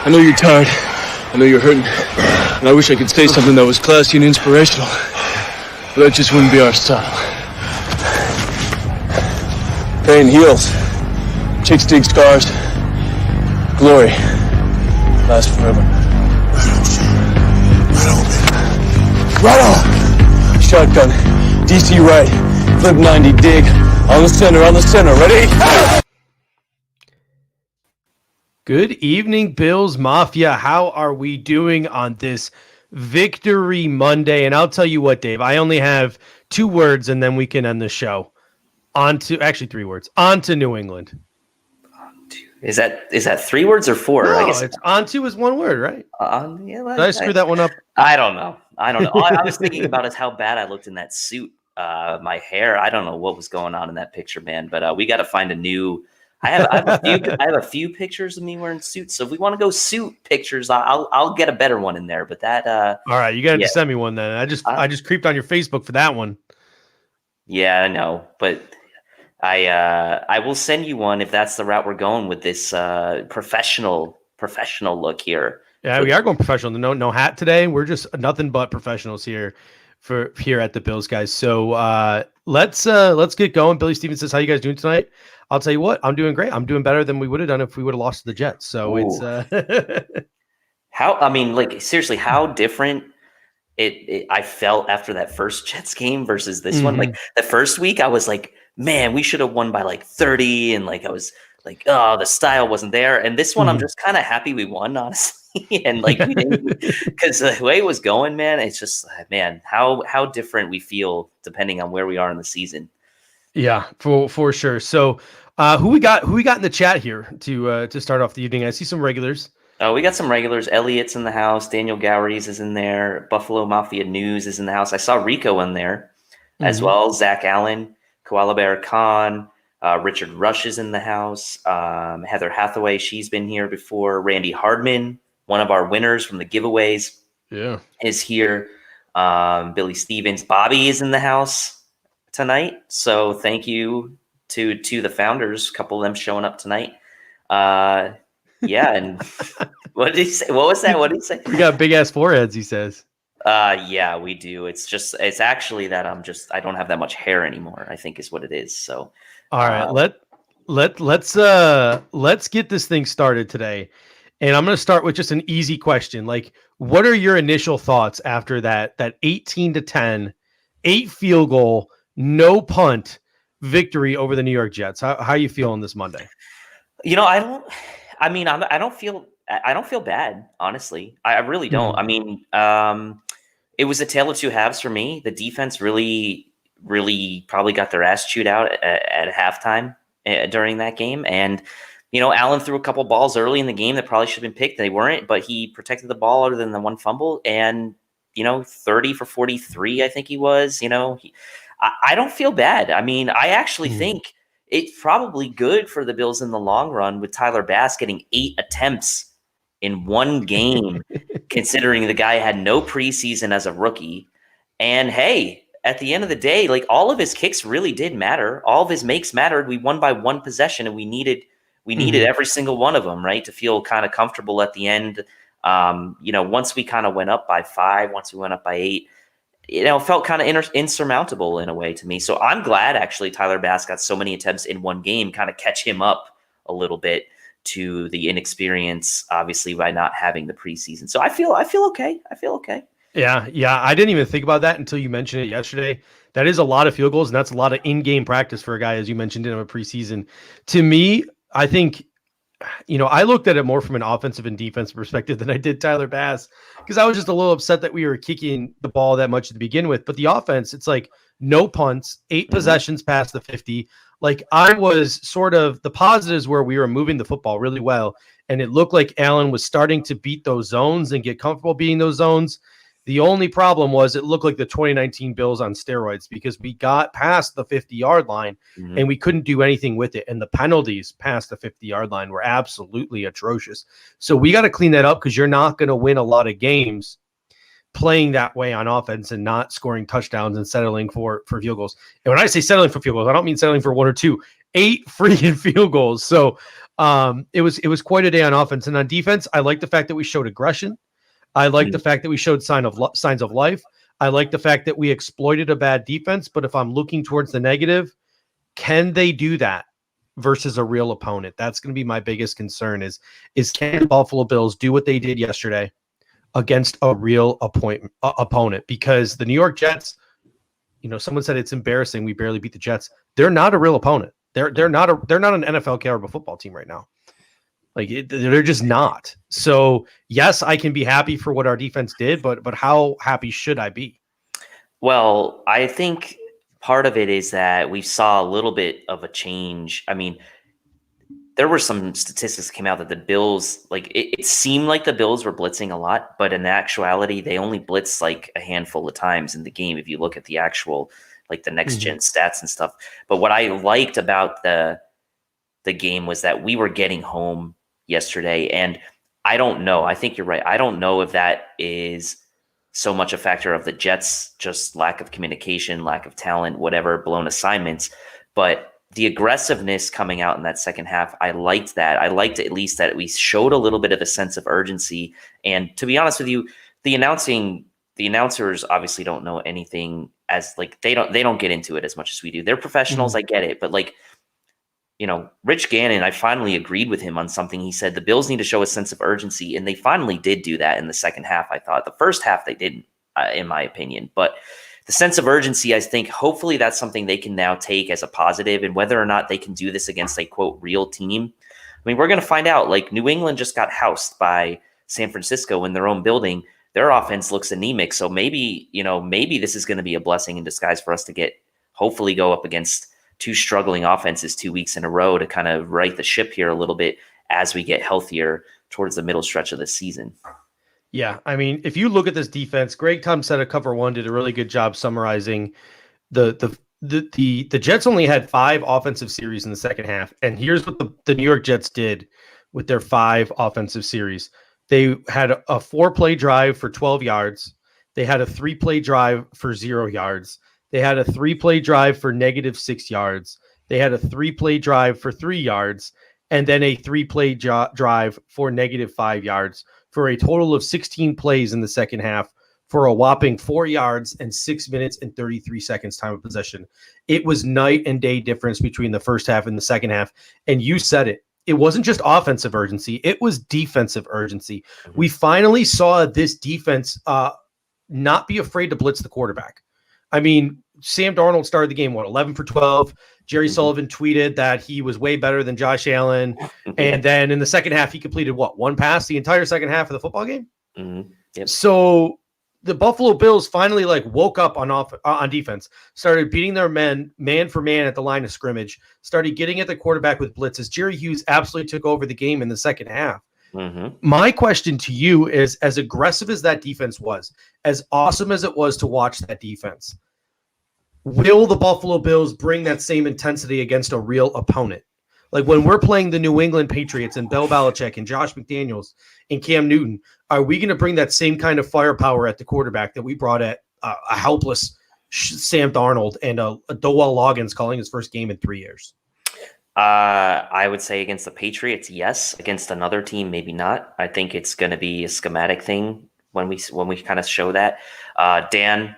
I know you're tired. I know you're hurting. And I wish I could say something that was classy and inspirational. But that just wouldn't be our style. Pain heals. Chicks dig scars. Glory lasts forever. Right on! Shotgun. DC right. Flip 90, dig. On the center. Ready? Good evening, Bills Mafia. How are we doing on this Victory Monday? And I'll tell you what, Dave, I only have 2 words and then we can end the show. Actually 3 words. On to New England. Is that 3 words or 4? No, I guess it's on to is 1 word, right? Yeah, Did I screw that one up? I don't know. All I was thinking about is how bad I looked in that suit. My hair, I don't know what was going on in that picture, man. But we got to find a new. I have a few pictures of me wearing suits. So if we want to go suit pictures, I'll get a better one in there. But that all right, you got to send me one then. I just creeped on your Facebook for that one. Yeah, I know, but I will send you one if that's the route we're going with this professional look here. Yeah, we are going professional. No hat today. We're just nothing but professionals here at the Bills, guys. So let's get going. Billy Stevens says, "How you guys doing tonight?" I'll tell you what, I'm doing great. I'm doing better than we would have done if we would have lost to the Jets. So It's seriously, how different I felt after that first Jets game versus this one. Like the first week, I was like, man, we should have won by like 30, and like I was like, oh, the style wasn't there. And this one, I'm just kind of happy we won, honestly. And like we didn't, because the way it was going, man, it's just, man, how different we feel depending on where we are in the season. Yeah, for sure. So who we got in the chat here to start off the evening? I see some regulars. Oh, we got some regulars. Elliot's in the house. Daniel Gowries is in there. Buffalo Mafia News is in the house. I saw Rico in there as well. Zach Allen, Koala Bear Khan, Richard Rush is in the house. Heather Hathaway, she's been here before. Randy Hardman, one of our winners from the giveaways, is here. Billy Stevens. Bobby is in the house tonight. So thank you to the founders, a couple of them showing up tonight. And what did he say? What was that? What did he say? We got big ass foreheads, he says. Yeah, we do. It's actually that I don't have that much hair anymore, I think is what it is. So all right, let's get this thing started today. And I'm going to start with just an easy question. Like, what are your initial thoughts after that 18-10, 8 field goal, no punt victory over the New York Jets? How are you feeling this Monday? You know, I don't feel bad, honestly. I really don't. I mean, it was a tale of 2 halves for me. The defense really, really probably got their ass chewed out at halftime during that game. And, you know, Allen threw a couple balls early in the game that probably should have been picked. They weren't, but he protected the ball other than the 1 fumble. And, you know, 30 for 43, I think he was. You know, I don't feel bad. I mean, I actually think it's probably good for the Bills in the long run with Tyler Bass getting 8 attempts in 1 game, considering the guy had no preseason as a rookie. And hey, at the end of the day, like all of his kicks really did matter. All of his makes mattered. We won by 1 possession, and we needed every single one of them, right, to feel kind of comfortable at the end. You know, once we kind of went up by 5, once we went up by 8, you know, felt kind of insurmountable in a way to me. So I'm glad actually Tyler Bass got so many attempts in 1 game, kind of catch him up a little bit to the inexperience, obviously, by not having the preseason. So I feel okay. Yeah. I didn't even think about that until you mentioned it yesterday. That is a lot of field goals, and that's a lot of in-game practice for a guy, as you mentioned, in a preseason. To me, I think, you know, I looked at it more from an offensive and defensive perspective than I did Tyler Bass, because I was just a little upset that we were kicking the ball that much to begin with. But the offense, it's like no punts, 8 possessions past the 50. Like, I was sort of, the positives where we were moving the football really well, and it looked like Allen was starting to beat those zones and get comfortable beating those zones. The only problem was it looked like the 2019 Bills on steroids, because we got past the 50-yard line and we couldn't do anything with it. And the penalties past the 50-yard line were absolutely atrocious. So we got to clean that up, because you're not going to win a lot of games playing that way on offense and not scoring touchdowns and settling for field goals. And when I say settling for field goals, I don't mean settling for 1 or 2. 8 freaking field goals. So it was quite a day on offense. And on defense, I like the fact that we showed aggression. I like the fact that we showed signs of life. I like the fact that we exploited a bad defense. But if I'm looking towards the negative, can they do that versus a real opponent? That's going to be my biggest concern is can the Buffalo Bills do what they did yesterday against a real opponent? Because the New York Jets, someone said it's embarrassing we barely beat the Jets. They're not a real opponent. They're not an NFL caliber football team right now. They're just not. So yes, I can be happy for what our defense did, but how happy should I be? Well, I think part of it is that we saw a little bit of a change. I mean, there were some statistics that came out that the Bills, it seemed like the Bills were blitzing a lot, but in actuality, they only blitzed like a handful of times in the game. If you look at the actual, the next gen stats and stuff. But what I liked about the game was that we were getting home yesterday. And I don't know. I think you're right. I don't know if that is so much a factor of the Jets, just lack of communication, lack of talent, whatever, blown assignments. But the aggressiveness coming out in that second half, I liked that. I liked at least that we showed a little bit of a sense of urgency. And to be honest with you, the announcers obviously don't know anything as they don't get into it as much as we do. They're professionals. I get it. But Rich Gannon, I finally agreed with him on something. He said the Bills need to show a sense of urgency, and they finally did do that in the second half. I thought the first half they didn't, in my opinion, but the sense of urgency, I think hopefully that's something they can now take as a positive, and whether or not they can do this against a quote real team. I mean, we're going to find out. New England just got housed by San Francisco in their own building. Their offense looks anemic. So maybe this is going to be a blessing in disguise for us to hopefully go up against two struggling offenses 2 weeks in a row to kind of right the ship here a little bit as we get healthier towards the middle stretch of the season. Yeah, I mean, if you look at this defense, Greg Thompson at Cover One did a really good job summarizing the Jets only had 5 offensive series in the second half, and here's what the New York Jets did with their 5 offensive series. They had a 4-play drive for 12 yards. They had a 3-play drive for 0 yards. They had a 3-play drive for -6 yards. They had a 3-play drive for 3 yards, and then a 3-play drive for -5 yards, for a total of 16 plays in the second half for a whopping 4 yards and 6 minutes and 33 seconds time of possession. It was night and day difference between the first half and the second half. And you said it. It wasn't just offensive urgency. It was defensive urgency. We finally saw this defense not be afraid to blitz the quarterback. I mean, Sam Darnold started the game, 11 for 12. Jerry Sullivan tweeted that he was way better than Josh Allen. And then in the second half, he completed 1 pass the entire second half of the football game? Yep. So the Buffalo Bills finally woke up on defense, started beating their men man for man at the line of scrimmage, started getting at the quarterback with blitzes. Jerry Hughes absolutely took over the game in the second half. My question to you is, as aggressive as that defense was, as awesome as it was to watch that defense, will the Buffalo Bills bring that same intensity against a real opponent? When we're playing the New England Patriots and Bill Belichick and Josh McDaniels and Cam Newton, are we going to bring that same kind of firepower at the quarterback that we brought at a helpless Sam Darnold and a Dowell Loggins calling his first game in 3 years? I would say against the Patriots, yes. Against another team, maybe not. I think it's going to be a schematic thing when we kind of show that. Dan,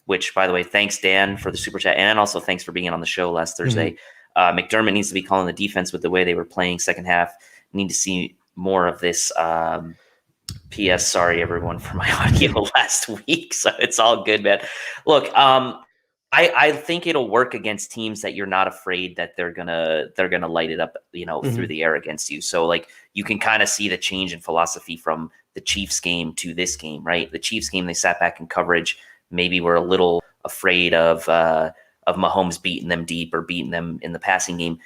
which, by the way, thanks, Dan, for the super chat, and also thanks for being on the show last Thursday. McDermott needs to be calling the defense with the way they were playing second half. Need to see more of this. P.S. Sorry, everyone, for my audio last week. So it's all good, man. Look, I think it'll work against teams that you're not afraid that they're gonna light it up, through the air against you. So you can kind of see the change in philosophy from the Chiefs game to this game, right? The Chiefs game, they sat back in coverage. Maybe we're a little afraid of Mahomes beating them deep or beating them in the passing game.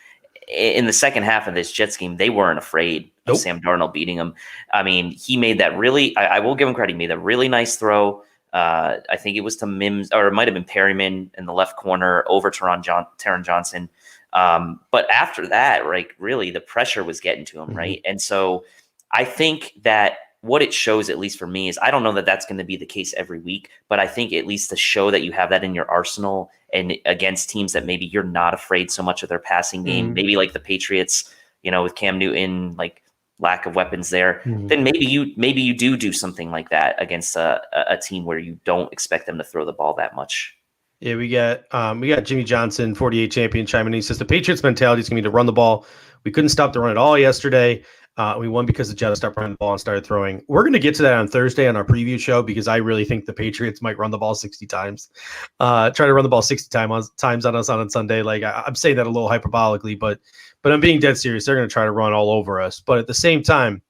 In the second half of this Jets game, they weren't afraid of Sam Darnold beating them. I mean, he made that I will give him credit. He made a really nice throw. I think it was to Mims, or it might have been Perryman in the left corner over Taron Johnson. But after that, really the pressure was getting to him, right? And so I think that what it shows, at least for me, is I don't know that that's going to be the case every week, but I think at least to show that you have that in your arsenal and against teams that maybe you're not afraid so much of their passing game, maybe like the Patriots, with Cam Newton, like lack of weapons there, then maybe you do something like that against a team where you don't expect them to throw the ball that much. Yeah, we got Jimmy Johnson, 48 champion, chiming in. He says the Patriots' mentality is going to be to run the ball. We couldn't stop the run at all yesterday. We won because the Jets stopped running the ball and started throwing. We're going to get to that on Thursday on our preview show because I really think the Patriots might run the ball 60 times. Try to run the ball 60 times on us on Sunday. Like I'm saying that a little hyperbolically, but I'm being dead serious. They're going to try to run all over us. But at the same time,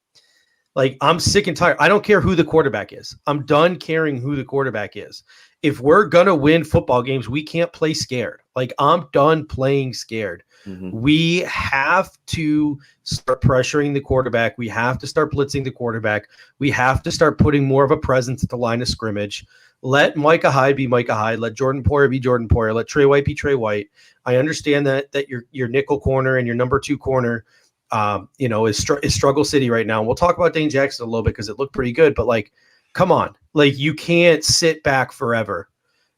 like I'm sick and tired. I don't care who the quarterback is. I'm done caring who the quarterback is. If we're going to win football games, we can't play scared. Like I'm done playing scared. We have to start pressuring the quarterback. We have to start blitzing the quarterback. We have to start putting more of a presence at the line of scrimmage. Let Micah Hyde be Micah Hyde. Let Jordan Poyer be Jordan Poyer. Let Trey White be Trey White. I understand that your nickel corner and your number 2 corner, is struggle city right now. And we'll talk about Dane Jackson a little bit because it looked pretty good. But like, come on, like you can't sit back forever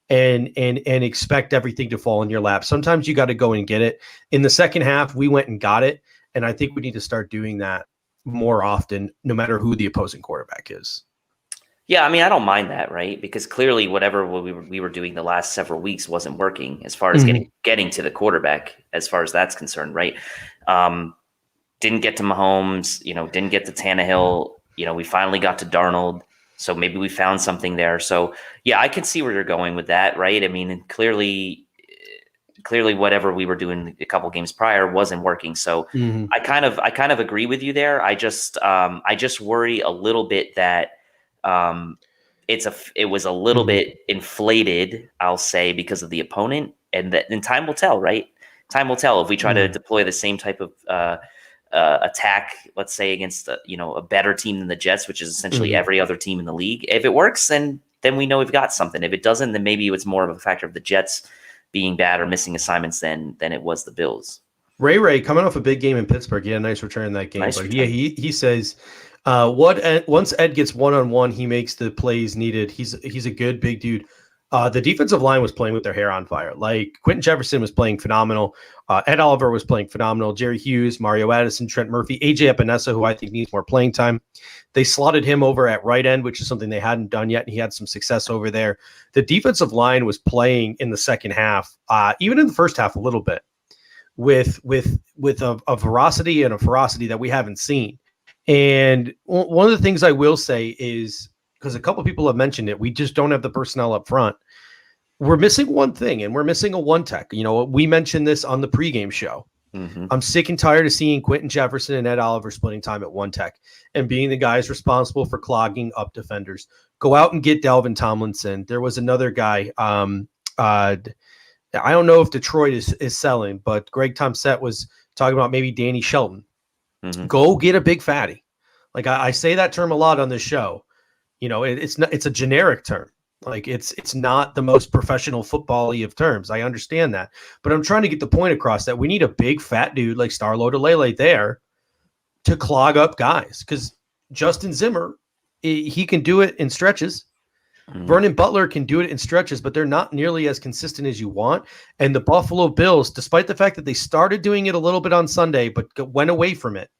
and expect everything to fall in your lap. Sometimes you got to go and get it. In the second half, we went and got it. And I think we need to start doing that more often, no matter who the opposing quarterback is. Yeah, I mean, I don't mind that, right? Because clearly whatever we were doing the last several weeks wasn't working as far as getting to the quarterback, as far as that's concerned, right? Didn't get to Mahomes, didn't get to Tannehill. We finally got to Darnold. So maybe we found something there. So yeah, I can see where you're going with that, right? I mean, clearly whatever we were doing a couple games prior wasn't working. So I kind of agree with you there. I just worry a little bit that it was a little bit inflated, I'll say, because of the opponent, and time will tell, right? Time will tell if we try to deploy the same type of attack, let's say against a better team than the Jets, which is essentially every other team in the league. If it works, then we know we've got something. If it doesn't, then maybe it's more of a factor of the Jets being bad or missing assignments than it was the Bills. Ray coming off a big game in Pittsburgh, he had a nice return in that game. Yeah, he says once Ed gets one-on-one, he makes the plays needed. He's a good big dude. The defensive line was playing with their hair on fire. Like Quentin Jefferson was playing phenomenal. Ed Oliver was playing phenomenal. Jerry Hughes, Mario Addison, Trent Murphy, AJ Epinesa, who I think needs more playing time. They slotted him over at right end, which is something they hadn't done yet, and he had some success over there. The defensive line was playing in the second half, even in the first half a little bit, with a veracity and a ferocity that we haven't seen. And one of the things I will say is, because a couple of people have mentioned it, we just don't have the personnel up front. We're missing one thing, and we're missing a one tech. We mentioned this on the pregame show. I'm sick and tired of seeing Quentin Jefferson and Ed Oliver splitting time at one tech and being the guys responsible for clogging up defenders. Go out and get Dalvin Tomlinson. There was another guy. I don't know if Detroit is selling, but Greg Tomset was talking about maybe Danny Shelton. Go get a big fatty. Like I say that term a lot on this show. It's a generic term. Like it's not the most professional football-y of terms. I understand that, but I'm trying to get the point across that we need a big fat dude like Starlo Delele there to clog up guys. Because Justin Zimmer, he can do it in stretches. Vernon Butler can do it in stretches, but they're not nearly as consistent as you want. And the Buffalo Bills, despite the fact that they started doing it a little bit on Sunday, but went away from it,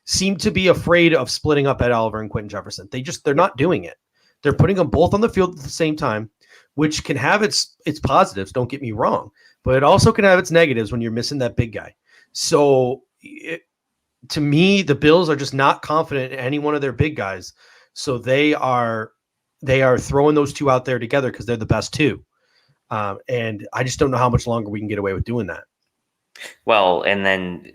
seem to be afraid of splitting up Ed Oliver and Quentin Jefferson. They're not doing it. They're putting them both on the field at the same time, which can have its positives, don't get me wrong, but it also can have its negatives when you're missing that big guy. So to me, the Bills are just not confident in any one of their big guys. So they are throwing those two out there together because they're the best two. And I just don't know how much longer we can get away with doing that. Well, and then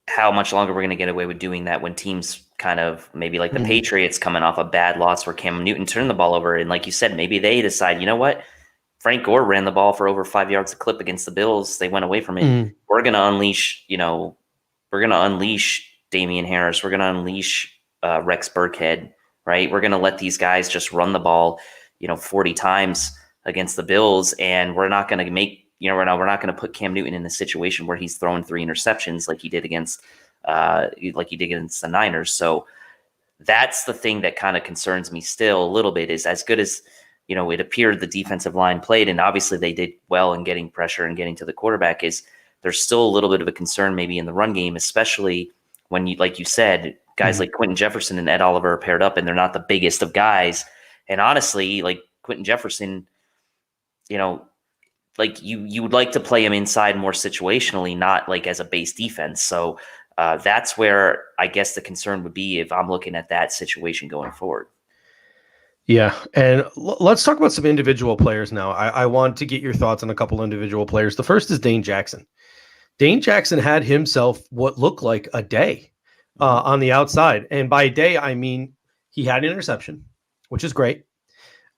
how much longer we're going to get away with doing that when teams kind of maybe like the Patriots coming off a bad loss where Cam Newton turned the ball over. And like you said, maybe they decide, you know what? Frank Gore ran the ball for over 5 yards a clip against the Bills. They went away from it. We're going to unleash, Damian Harris. We're going to unleash Rex Burkhead, right? We're going to let these guys just run the ball, 40 times against the Bills. And we're not going to make, we're not going to put Cam Newton in a situation where he's throwing 3 interceptions like he did against the Niners. So that's the thing that kind of concerns me still a little bit, is as good as, it appeared the defensive line played, and obviously they did well in getting pressure and getting to the quarterback, is there's still a little bit of a concern maybe in the run game, especially when like you said, guys like Quentin Jefferson and Ed Oliver are paired up, and they're not the biggest of guys. And honestly, like Quentin Jefferson, like you would like to play him inside more situationally, not like as a base defense. So that's where I guess the concern would be if I'm looking at that situation going forward. Yeah, and let's talk about some individual players now. I want to get your thoughts on a couple individual players. The first is Dane Jackson. Dane Jackson had himself what looked like a day on the outside. And by day, I mean he had an interception, which is great.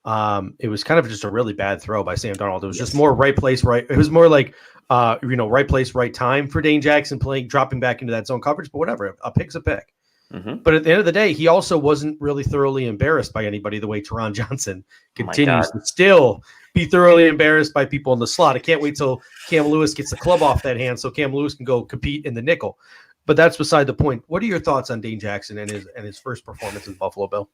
It was kind of just a really bad throw by Sam Darnold. It was just more right place, right. It was more like, right place, right time for Dane Jackson dropping back into that zone coverage, but whatever, a pick's a pick. Mm-hmm. But at the end of the day, he also wasn't really thoroughly embarrassed by anybody the way Teron Johnson continues to still be thoroughly embarrassed by people in the slot. I can't wait till Cam Lewis gets the club off that hand so Cam Lewis can go compete in the nickel. But that's beside the point. What are your thoughts on Dane Jackson and his first performance as Buffalo Bill?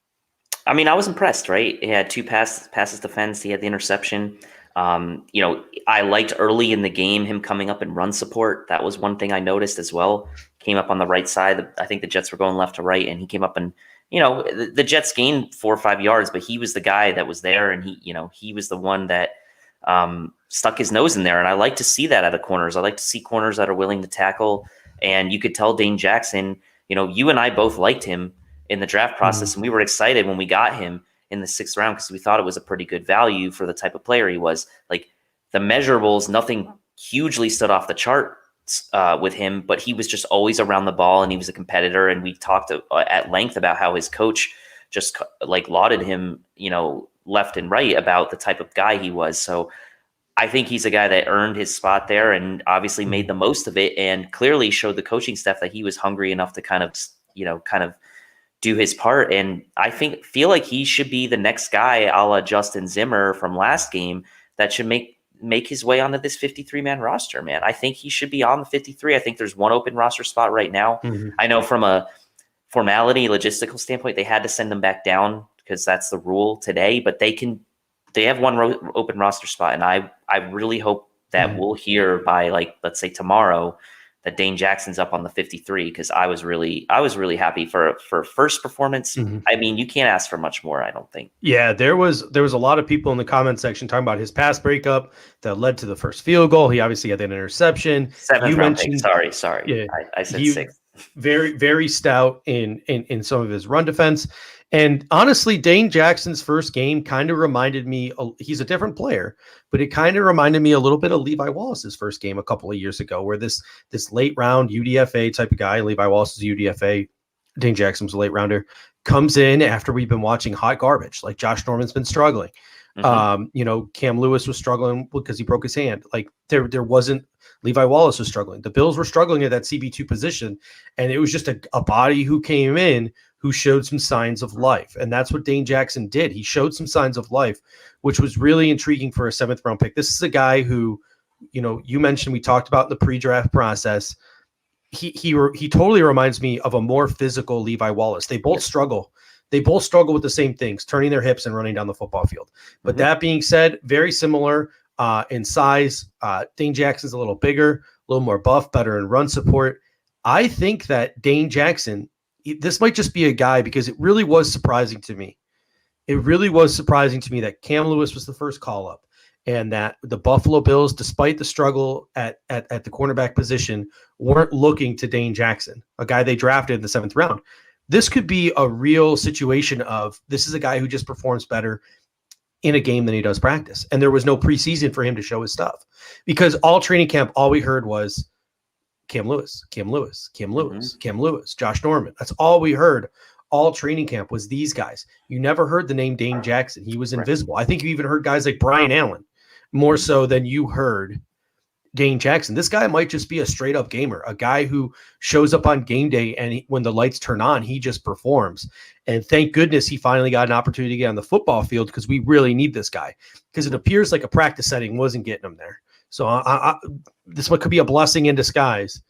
I mean, I was impressed, right? He had 2 passes defense. He had the interception. I liked early in the game him coming up and run support. That was one thing I noticed as well. Came up on the right side. I think the Jets were going left to right, and he came up and, the Jets gained 4 or 5 yards, but he was the guy that was there, and he was the one that stuck his nose in there. And I like to see that out of corners. I like to see corners that are willing to tackle. And you could tell Dane Jackson, you and I both liked him in the draft process, and we were excited when we got him in the 6th round because we thought it was a pretty good value for the type of player he was. Like the measurables, nothing hugely stood off the charts with him, but he was just always around the ball and he was a competitor. And we talked at length about how his coach just like lauded him, left and right about the type of guy he was. So I think he's a guy that earned his spot there and obviously made the most of it and clearly showed the coaching staff that he was hungry enough to kind of do his part. And I feel like he should be the next guy a la Justin Zimmer from last game that should make his way onto this 53-man roster, man. I think he should be on the 53. I think there's one open roster spot right now. Mm-hmm. I know from a formality, logistical standpoint, they had to send him back down because that's the rule today, but they have one open roster spot. And I really hope that we'll hear by let's say tomorrow that Dane Jackson's up on the 53 because I was really happy for first performance. Mm-hmm. I mean, you can't ask for much more, I don't think. Yeah, there was a lot of people in the comment section talking about his pass breakup that led to the first field goal. He obviously had that interception. 7th round pick. Sorry. Yeah, I said 6th. Very, very stout in some of his run defense. And honestly, Dane Jackson's first game kind of reminded me, he's a different player, but it kind of reminded me a little bit of Levi Wallace's first game a couple of years ago, where this late round UDFA type of guy, Levi Wallace is UDFA, Dane Jackson was a late rounder, comes in after we've been watching hot garbage. Like Josh Norman's been struggling. Mm-hmm. Cam Lewis was struggling because he broke his hand. Like there wasn't, Levi Wallace was struggling. The Bills were struggling at that CB2 position. And it was just a body who came in who showed some signs of life. And that's what Dane Jackson did. He showed some signs of life, which was really intriguing for a 7th round pick. This is a guy who, you mentioned, we talked about in the pre-draft process. He totally reminds me of a more physical Levi Wallace. They both struggle. They both struggle with the same things, turning their hips and running down the football field. But that being said, very similar in size. Dane Jackson's a little bigger, a little more buff, better in run support. I think that Dane Jackson, this might just be a guy because it really was surprising to me. It really was surprising to me that Cam Lewis was the first call up and that the Buffalo Bills, despite the struggle at the cornerback position, weren't looking to Dane Jackson, a guy they drafted in the 7th round. This could be a real situation of this is a guy who just performs better in a game than he does practice. And there was no preseason for him to show his stuff because all training camp, all we heard was Cam Lewis, Josh Norman. That's all we heard. All training camp was these guys. You never heard the name Dane Jackson. He was invisible. I think you even heard guys like Brian Allen more so than you heard Dane Jackson. This guy might just be a straight up gamer, a guy who shows up on game day and when the lights turn on, he just performs. And thank goodness he finally got an opportunity to get on the football field because we really need this guy because it appears like a practice setting wasn't getting him there. So this one could be a blessing in disguise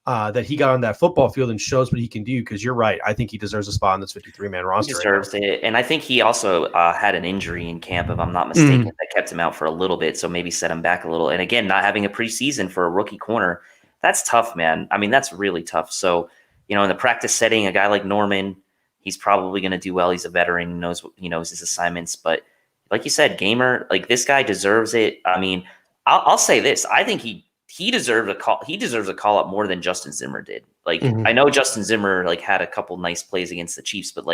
that he got on that football field and shows what he can do. Because you're right, I think he deserves a spot on this 53-man roster. He deserves it, and I think he also had an injury in camp, if I'm not mistaken, that kept him out for a little bit. So maybe set him back a little. And again, not having a preseason for a rookie corner, that's tough, man. I mean, that's really tough. So in the practice setting, a guy like Norman, he's probably going to do well. He's a veteran, knows his assignments. But like you said, gamer, like this guy deserves it. I mean, I'll say this: I think he deserved a call. He deserves a call up more than Justin Zimmer did. Like I know Justin Zimmer had a couple nice plays against the Chiefs, but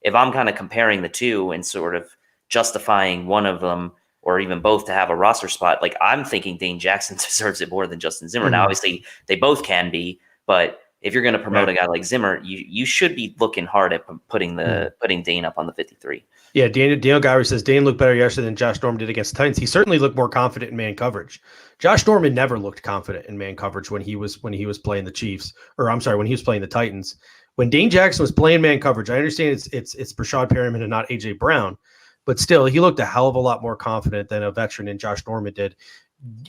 if I'm kind of comparing the two and sort of justifying one of them or even both to have a roster spot, I'm thinking Dane Jackson deserves it more than Justin Zimmer. Now, obviously, they both can be, but if you're going to promote a guy like Zimmer, you should be looking hard at putting Dane up on the 53. Yeah, Daniel Gowrie says Dane looked better yesterday than Josh Norman did against the Titans. He certainly looked more confident in man coverage. Josh Norman never looked confident in man coverage when he was playing the Chiefs, or I'm sorry, when he was playing the Titans. When Dane Jackson was playing man coverage, I understand it's Brashad Perriman and not AJ Brown, but still he looked a hell of a lot more confident than a veteran in Josh Norman did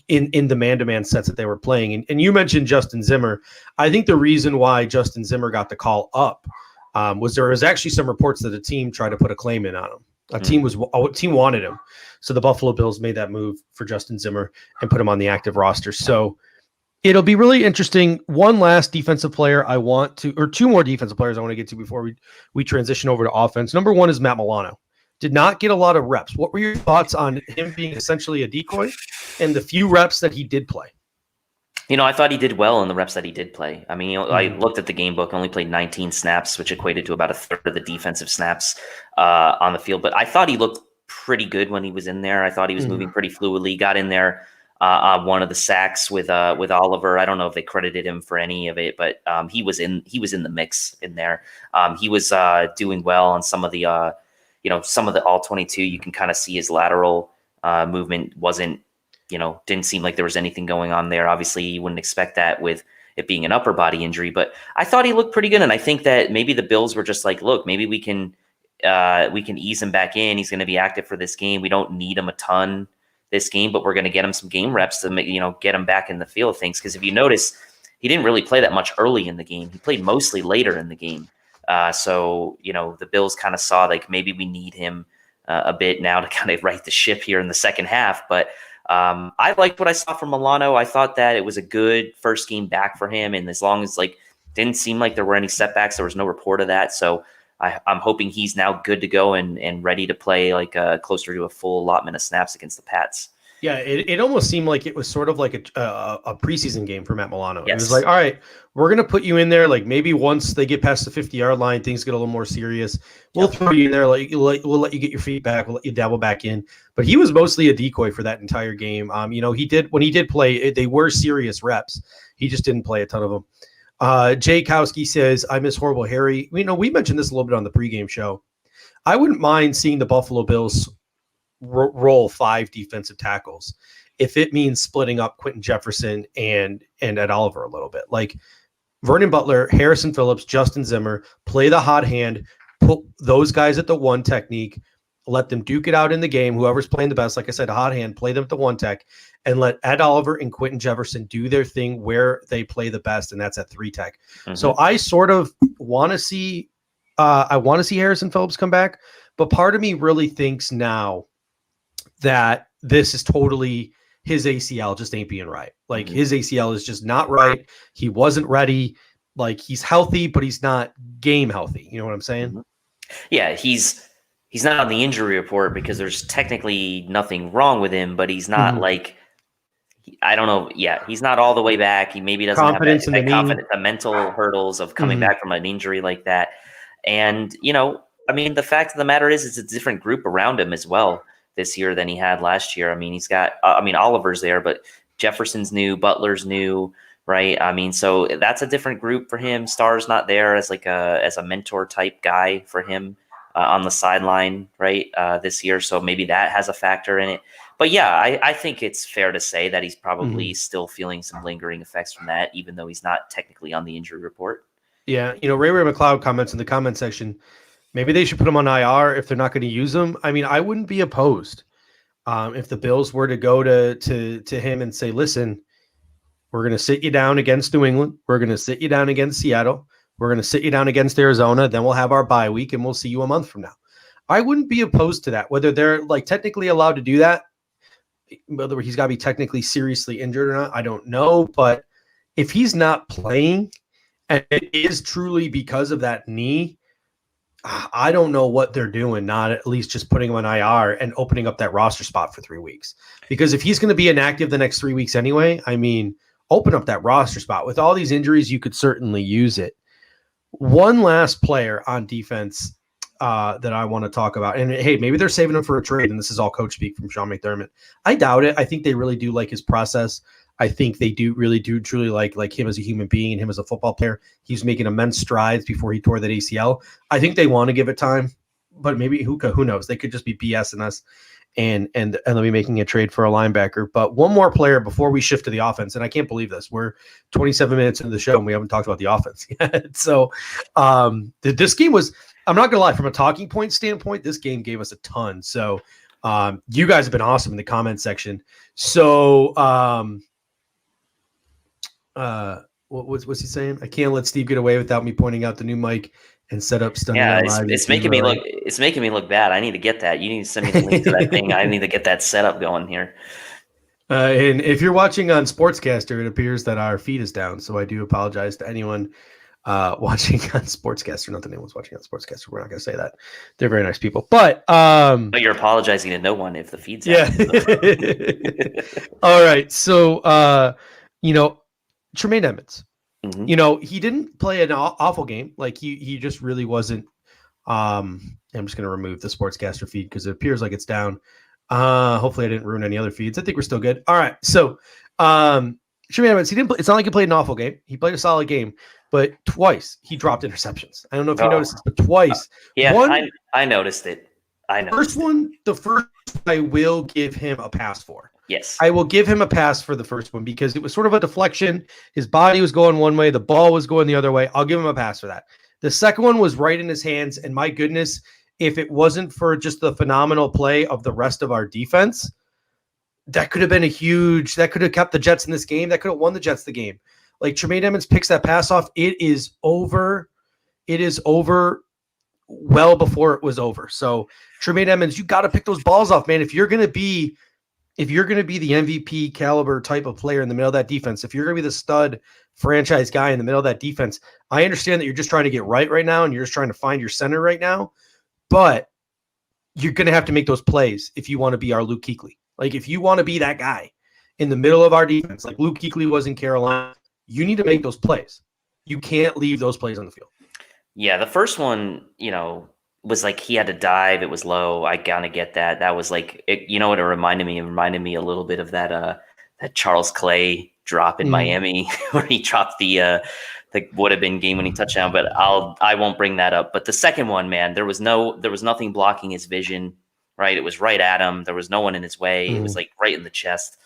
in the man-to-man sets that they were playing. And you mentioned Justin Zimmer. I think the reason why Justin Zimmer got the call up was there was actually some reports that a team tried to put a claim in on him. A team wanted him. So the Buffalo Bills made that move for Justin Zimmer and put him on the active roster. So it'll be really interesting. One last defensive player two more defensive players I want to get to before we transition over to offense. Number one is Matt Milano. Did not get a lot of reps. What were your thoughts on him being essentially a decoy and the few reps that he did play? I thought he did well in the reps that he did play. I mean, I looked at the game book, only played 19 snaps, which equated to about a third of the defensive snaps on the field. But I thought he looked pretty good when he was in there. I thought he was moving pretty fluidly. Got in there on one of the sacks with Oliver. I don't know if they credited him for any of it, but he was in the mix in there. He was doing well on some of the some of the all 22. You can kind of see his lateral movement wasn't. Didn't seem like there was anything going on there. Obviously, you wouldn't expect that with it being an upper body injury, but I thought he looked pretty good. And I think that maybe the Bills were just like, look, maybe we can ease him back in. He's going to be active for this game. We don't need him a ton this game, but we're going to get him some game reps to get him back in the feel of things. Because if you notice, he didn't really play that much early in the game. He played mostly later in the game. So the Bills kind of saw maybe we need him a bit now to kind of right the ship here in the second half, but. I liked what I saw from Milano. I thought that it was a good first game back for him. And as long as didn't seem like there were any setbacks, there was no report of that. So I'm hoping he's now good to go and ready to play closer to a full allotment of snaps against the Pats. Yeah, it almost seemed like it was sort of like a preseason game for Matt Milano. Yes. It was like, all right, we're going to put you in there. Maybe once they get past the 50-yard line, things get a little more serious. We'll throw you in there. We'll let you get your feet back. We'll let you dabble back in. But he was mostly a decoy for that entire game. When he did play, they were serious reps. He just didn't play a ton of them. Jay Kowski says, I miss Horrible Harry. We mentioned this a little bit on the pregame show. I wouldn't mind seeing the Buffalo Bills roll 5 defensive tackles if it means splitting up Quentin Jefferson and Ed Oliver a little bit. Vernon Butler, Harrison Phillips, Justin Zimmer, play the hot hand, put those guys at the one technique, let them duke it out in the game. Whoever's playing the best, like I said, a hot hand, play them at the one tech, and let Ed Oliver and Quentin Jefferson do their thing where they play the best, and that's at 3 tech. So I sort of want to see Harrison Phillips come back, but part of me really thinks now that this is totally his ACL just ain't being right. His ACL is just not right. He wasn't ready. He's healthy, but he's not game healthy. You know what I'm saying? Yeah, he's not on the injury report because there's technically nothing wrong with him, but he's not I don't know. Yeah, he's not all the way back. He maybe doesn't have the mental hurdles of coming back from an injury like that. And, the fact of the matter is it's a different group around him as well this year than he had last year. He's got, Oliver's there, but Jefferson's new, Butler's new, right? So that's a different group for him. Starr's not there as as a mentor type guy for him on the sideline, right? This year. So maybe that has a factor in it. But yeah, I think it's fair to say that he's probably still feeling some lingering effects from that, even though he's not technically on the injury report. Yeah. Ray McLeod comments in the comment section, maybe they should put him on IR if they're not going to use him. I wouldn't be opposed if the Bills were to go to him and say, listen, We're going to sit you down against New England. We're going to sit you down against Seattle. We're going to sit you down against Arizona. Then we'll have our bye week, and we'll see you a month from now. I wouldn't be opposed to that. Whether they're like technically allowed to do that, whether he's got to be technically seriously injured or not, I don't know. But if he's not playing and it is truly because of that knee, I don't know what they're doing, not at least just putting him on IR and opening up that roster spot for 3 weeks. Because if he's going to be inactive the next 3 weeks anyway, I mean, open up that roster spot. With all these injuries, you could certainly use it. One last player on defense that I want to talk about. And hey, maybe they're saving him for a trade, and this is all coach speak from Sean McDermott. I doubt it. I think they really do like his process. I think they really do truly like him as a human being and him as a football player. He's making immense strides before he tore that ACL. I think they want to give it time, but maybe who knows? They could just be BSing us and they'll be making a trade for a linebacker. But one more player before we shift to the offense, and I can't believe this. We're 27 minutes into the show and we haven't talked about the offense yet. So this game was, I'm not going to lie, from a talking point standpoint, this game gave us a ton. So you guys have been awesome in the comment section. So what's he saying? I can't let Steve get away without me pointing out the new mic and set up stunning. Yeah, it's making me look. It's making me look bad. I need to get that. You need to send me the link to that thing. I need to get that setup going here. And if you're watching on Sportscaster, it appears that our feed is down. So I do apologize to anyone watching on Sportscaster. Not that anyone's watching on Sportscaster. We're not going to say that. They're very nice people. But you're apologizing to no one if the feed's yeah. All right. So Tremaine Edmonds. Mm-hmm. He didn't play an awful game. Like he just really wasn't. I'm just going to remove the Sportscaster feed because it appears like it's down. Hopefully I didn't ruin any other feeds. I think we're still good. All right. So Tremaine Edmonds, he didn't play. It's not like he played an awful game. He played a solid game, but twice he dropped interceptions. I don't know if you noticed this, but twice. I noticed it. The first I will give him a pass for. Yes. I will give him a pass for the first one because it was sort of a deflection. His body was going one way. The ball was going the other way. I'll give him a pass for that. The second one was right in his hands. And my goodness, if it wasn't for just the phenomenal play of the rest of our defense, that could have been that could have kept the Jets in this game. That could have won the Jets the game. Like Tremaine Edmonds picks that pass off. It is over. It is over well before it was over. So Tremaine Edmonds, you got to pick those balls off, man. If you're going to be the MVP caliber type of player in the middle of that defense, if you're going to be the stud franchise guy in the middle of that defense, I understand that you're just trying to get right now and you're just trying to find your center right now, but you're going to have to make those plays if you want to be our Luke Kuechly. Like if you want to be that guy in the middle of our defense, like Luke Kuechly was in Carolina, you need to make those plays. You can't leave those plays on the field. Yeah, the first one, was like he had to dive. It was low. I kind of get that. That was like, what it reminded me? It reminded me a little bit of that Charles Clay drop in Miami where he dropped the would have been game-winning touchdown. But I won't bring that up. But the second one, man, there was nothing blocking his vision. Right, it was right at him. There was no one in his way. It was like right in the chest.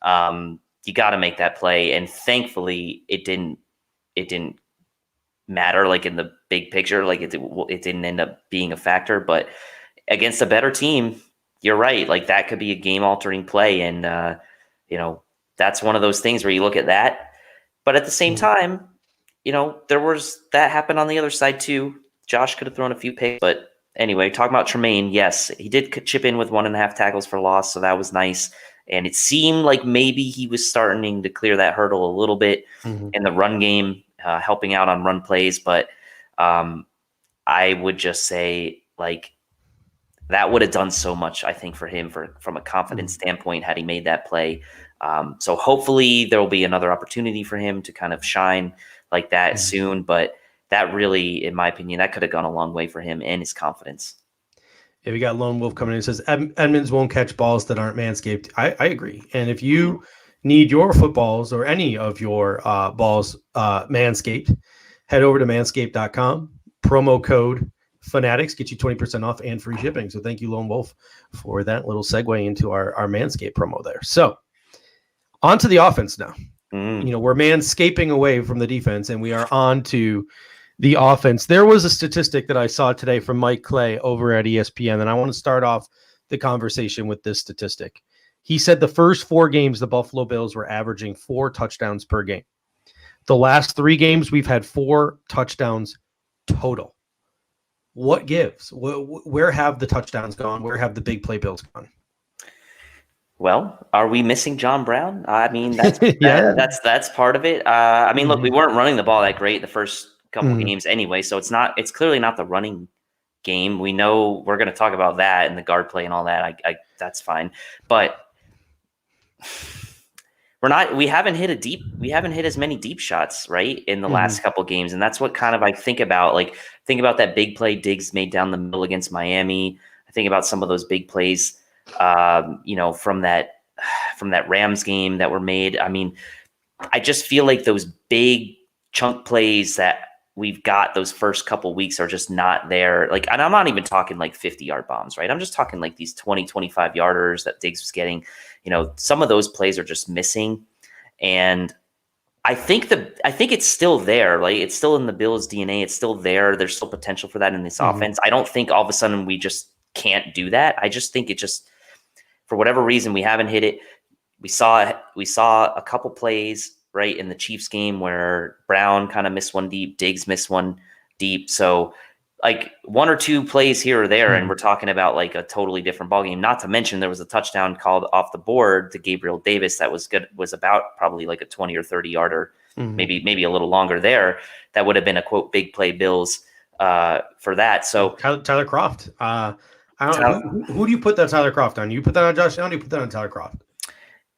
You got to make that play, and thankfully, it didn't matter like in the big picture, like it didn't end up being a factor, but against a better team, you're right, like that could be a game altering play. And that's one of those things where you look at that, but at the same time, there was that happened on the other side too. Josh could have thrown a few picks, but anyway, talking about Tremaine, yes, he did chip in with 1.5 tackles for loss, so that was nice. And it seemed like maybe he was starting to clear that hurdle a little bit in the run game, helping out on run plays. But I would just say, like, that would have done so much, I think, for him from a confidence standpoint had he made that play. So hopefully there will be another opportunity for him to kind of shine like that soon. But that really, in my opinion, that could have gone a long way for him and his confidence. Yeah, we got Lone Wolf coming in and says Edmonds won't catch balls that aren't manscaped. I agree. And if you need your footballs or any of your balls manscaped, head over to manscaped.com. Promo code Fanatics get you 20% off and free shipping. So thank you, Lone Wolf, for that little segue into our Manscaped promo there. So on to the offense now. We're manscaping away from the defense, and we are on to the offense. There was a statistic that I saw today from Mike Clay over at ESPN, and I want to start off the conversation with this statistic. He said the first 4 games, the Buffalo Bills were averaging 4 touchdowns per game. The last 3 games, we've had 4 touchdowns total. What gives? Where have the touchdowns gone? Where have the big play Bills gone? Well, are we missing John Brown? I mean, that's Yeah. that's part of it. I mean, look, we weren't running the ball that great the first couple games anyway, so it's clearly not the running game. We know we're going to talk about that and the guard play and all that. I that's fine, but we haven't hit as many deep shots, right, in the last couple games, and that's what kind of I think about. Like, think about that big play Diggs made down the middle against Miami. I think about some of those big plays, from that Rams game that were made. I mean, I just feel like those big chunk plays that we've got those first couple weeks are just not there. Like, and I'm not even talking like 50-yard bombs, right? I'm just talking like these 20, 25 yarders that Diggs was getting. Some of those plays are just missing. And I think it's still there. Like, it's still in the Bills' DNA. It's still there. There's still potential for that in this offense. I don't think all of a sudden we just can't do that. I just think it just, for whatever reason, we haven't hit it. We saw a couple plays right in the Chiefs game where Brown kind of missed one deep, Diggs missed one deep. So like 1 or 2 plays here or there, and we're talking about like a totally different ballgame. Not to mention there was a touchdown called off the board to Gabriel Davis that was good, was about probably like a 20 or 30 yarder, maybe a little longer there. That would have been a quote big play Bills for that. So Tyler Kroft. Who do you put that Tyler Kroft on? You put that on Josh Allen? You put that on Tyler Kroft?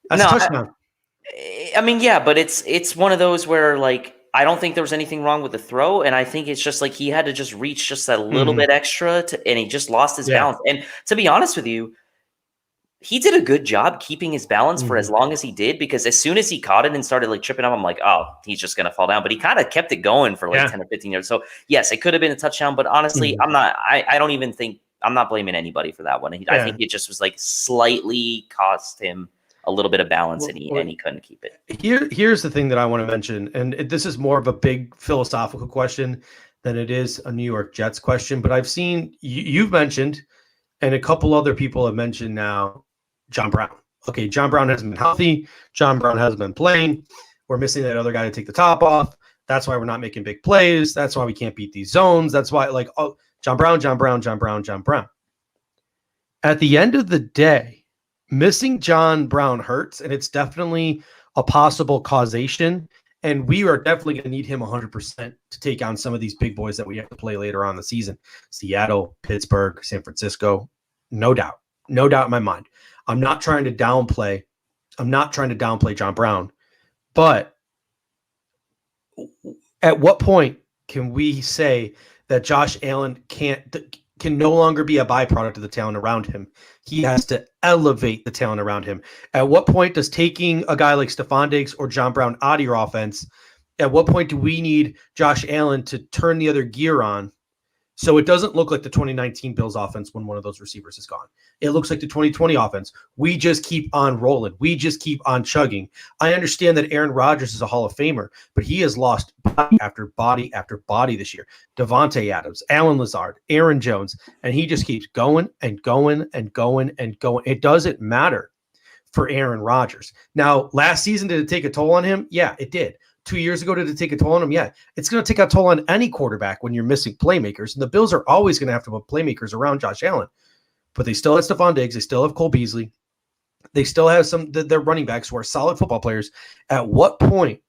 That's a touchdown. I mean, yeah, but it's one of those where, like, I don't think there was anything wrong with the throw, and I think it's just like he had to just reach just a little bit extra, and he just lost his balance. And to be honest with you, he did a good job keeping his balance for as long as he did, because as soon as he caught it and started like tripping up, I'm like, oh, he's just going to fall down. But he kind of kept it going for like 10 or 15 yards. So yes, it could have been a touchdown, but honestly, I don't even think, I'm not blaming anybody for that one. I think it just was like slightly cost him a little bit of balance, and he couldn't keep it. Here's the thing that I want to mention, and this is more of a big philosophical question than it is a New York Jets question, but I've seen you've mentioned, and a couple other people have mentioned now, John Brown. Okay, John Brown hasn't been healthy. John Brown hasn't been playing. We're missing that other guy to take the top off. That's why we're not making big plays. That's why we can't beat these zones. That's why, like, oh, John Brown. At the end of the day, missing John Brown hurts, and it's definitely a possible causation. And we are definitely going to need him 100% to take on some of these big boys that we have to play later on in the season. Seattle, Pittsburgh, San Francisco, no doubt in my mind. I'm not trying to downplay John Brown, but at what point can we say that Josh Allen can no longer be a byproduct of the talent around him? He has to elevate the talent around him. At what point does taking a guy like Stephon Diggs or John Brown out of your offense, at what point do we need Josh Allen to turn the other gear on so it doesn't look like the 2019 Bills offense when one of those receivers is gone? It looks like the 2020 offense. We just keep on rolling. We just keep on chugging. I understand that Aaron Rodgers is a Hall of Famer, but he has lost body after body after body this year. Devontae Adams, Alan Lazard, Aaron Jones, and he just keeps going and going and going and going. It doesn't matter for Aaron Rodgers. Now, last season, did it take a toll on him? Yeah, it did. 2 years ago, did it take a toll on him? Yeah. It's going to take a toll on any quarterback when you're missing playmakers. And the Bills are always going to have to put playmakers around Josh Allen. But they still have Stephon Diggs. They still have Cole Beasley. They still have their running backs who are solid football players. At what point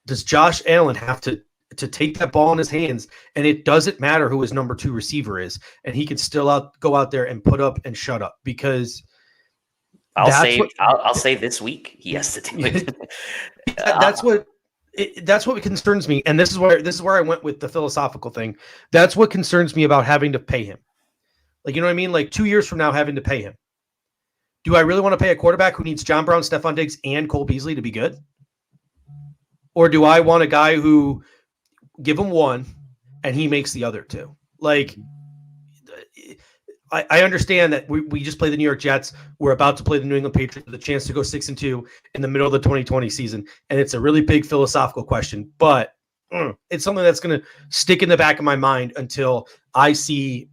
does Josh Allen have to take that ball in his hands, and it doesn't matter who his number 2 receiver is, and he can still go out there and put up and shut up? Because I'll say this week he has to do it. That's what concerns me, and this is where I went with the philosophical thing. That's what concerns me about having to pay him. Like, you know what I mean? Like 2 years from now, having to pay him. Do I really want to pay a quarterback who needs John Brown, Stephon Diggs, and Cole Beasley to be good? Or do I want a guy who give him one and he makes the other 2? Like, I understand that we just played the New York Jets. We're about to play the New England Patriots with a chance to go 6-2 in the middle of the 2020 season. And it's a really big philosophical question, but it's something that's going to stick in the back of my mind until I see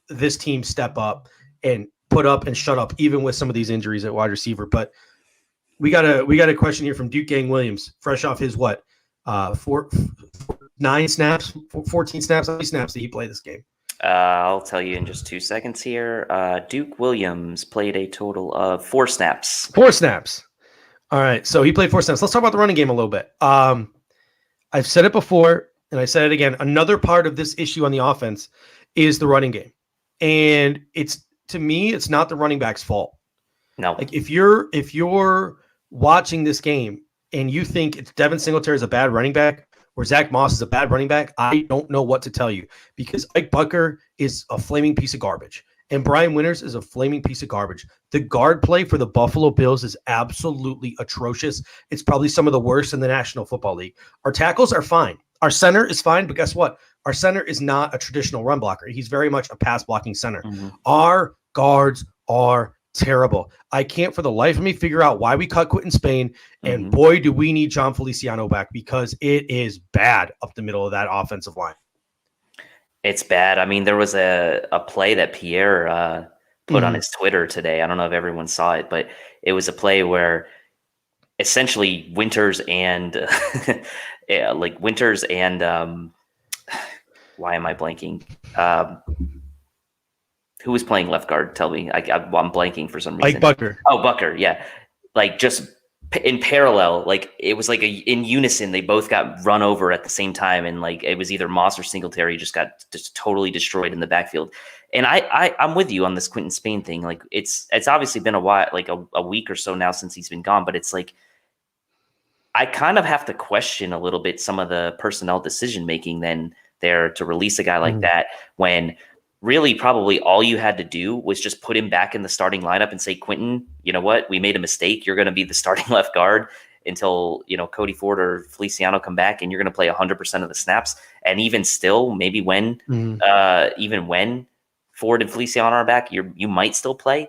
this team step up and put up and shut up, even with some of these injuries at wide receiver. But we got a question here from Duke Gang Williams, fresh off his 9 snaps, 14 snaps. How many snaps did he play this game? I'll tell you in just 2 seconds here. Duke Williams played a total of 4 snaps. 4 snaps. All right, so he played 4 snaps. Let's talk about the running game a little bit. I've said it before, and I said it again. Another part of this issue on the offense is the running game, and to me, it's not the running back's fault. No, like if you're watching this game and you think it's Devin Singletary is a bad running back or Zach Moss is a bad running back, I don't know what to tell you, because Ike Bucker is a flaming piece of garbage and Brian Winters is a flaming piece of garbage. The guard play for the Buffalo Bills is absolutely atrocious. It's probably some of the worst in the National Football League. Our tackles are fine. Our center is fine, but guess what? Our center is not a traditional run blocker. He's very much a pass blocking center. Mm-hmm. Our guards are terrible. I can't for the life of me figure out why we cut Quentin Spain, and boy, do we need John Feliciano back, because it is bad up the middle of that offensive line. It's bad. I mean, there was a play that Pierre put on his Twitter today. I don't know if everyone saw it, but it was a play where essentially Winters and why am I blanking? Who was playing left guard? Tell me. I'm blanking for some reason. Like Bucker. Oh, Bucker. Yeah. Like just in parallel, like it was like in unison. They both got run over at the same time. And like, it was either Moss or Singletary just got just totally destroyed in the backfield. And I'm with you on this Quentin Spain thing. Like it's obviously been a while, like a week or so now since he's been gone, but it's like, I kind of have to question a little bit some of the personnel decision-making then there to release a guy like that, when really probably all you had to do was just put him back in the starting lineup and say, Quentin, you know what? We made a mistake. You're going to be the starting left guard until, Cody Ford or Feliciano come back, and you're going to play 100% of the snaps. And even still, maybe when Ford and Feliciano are back, you might still play,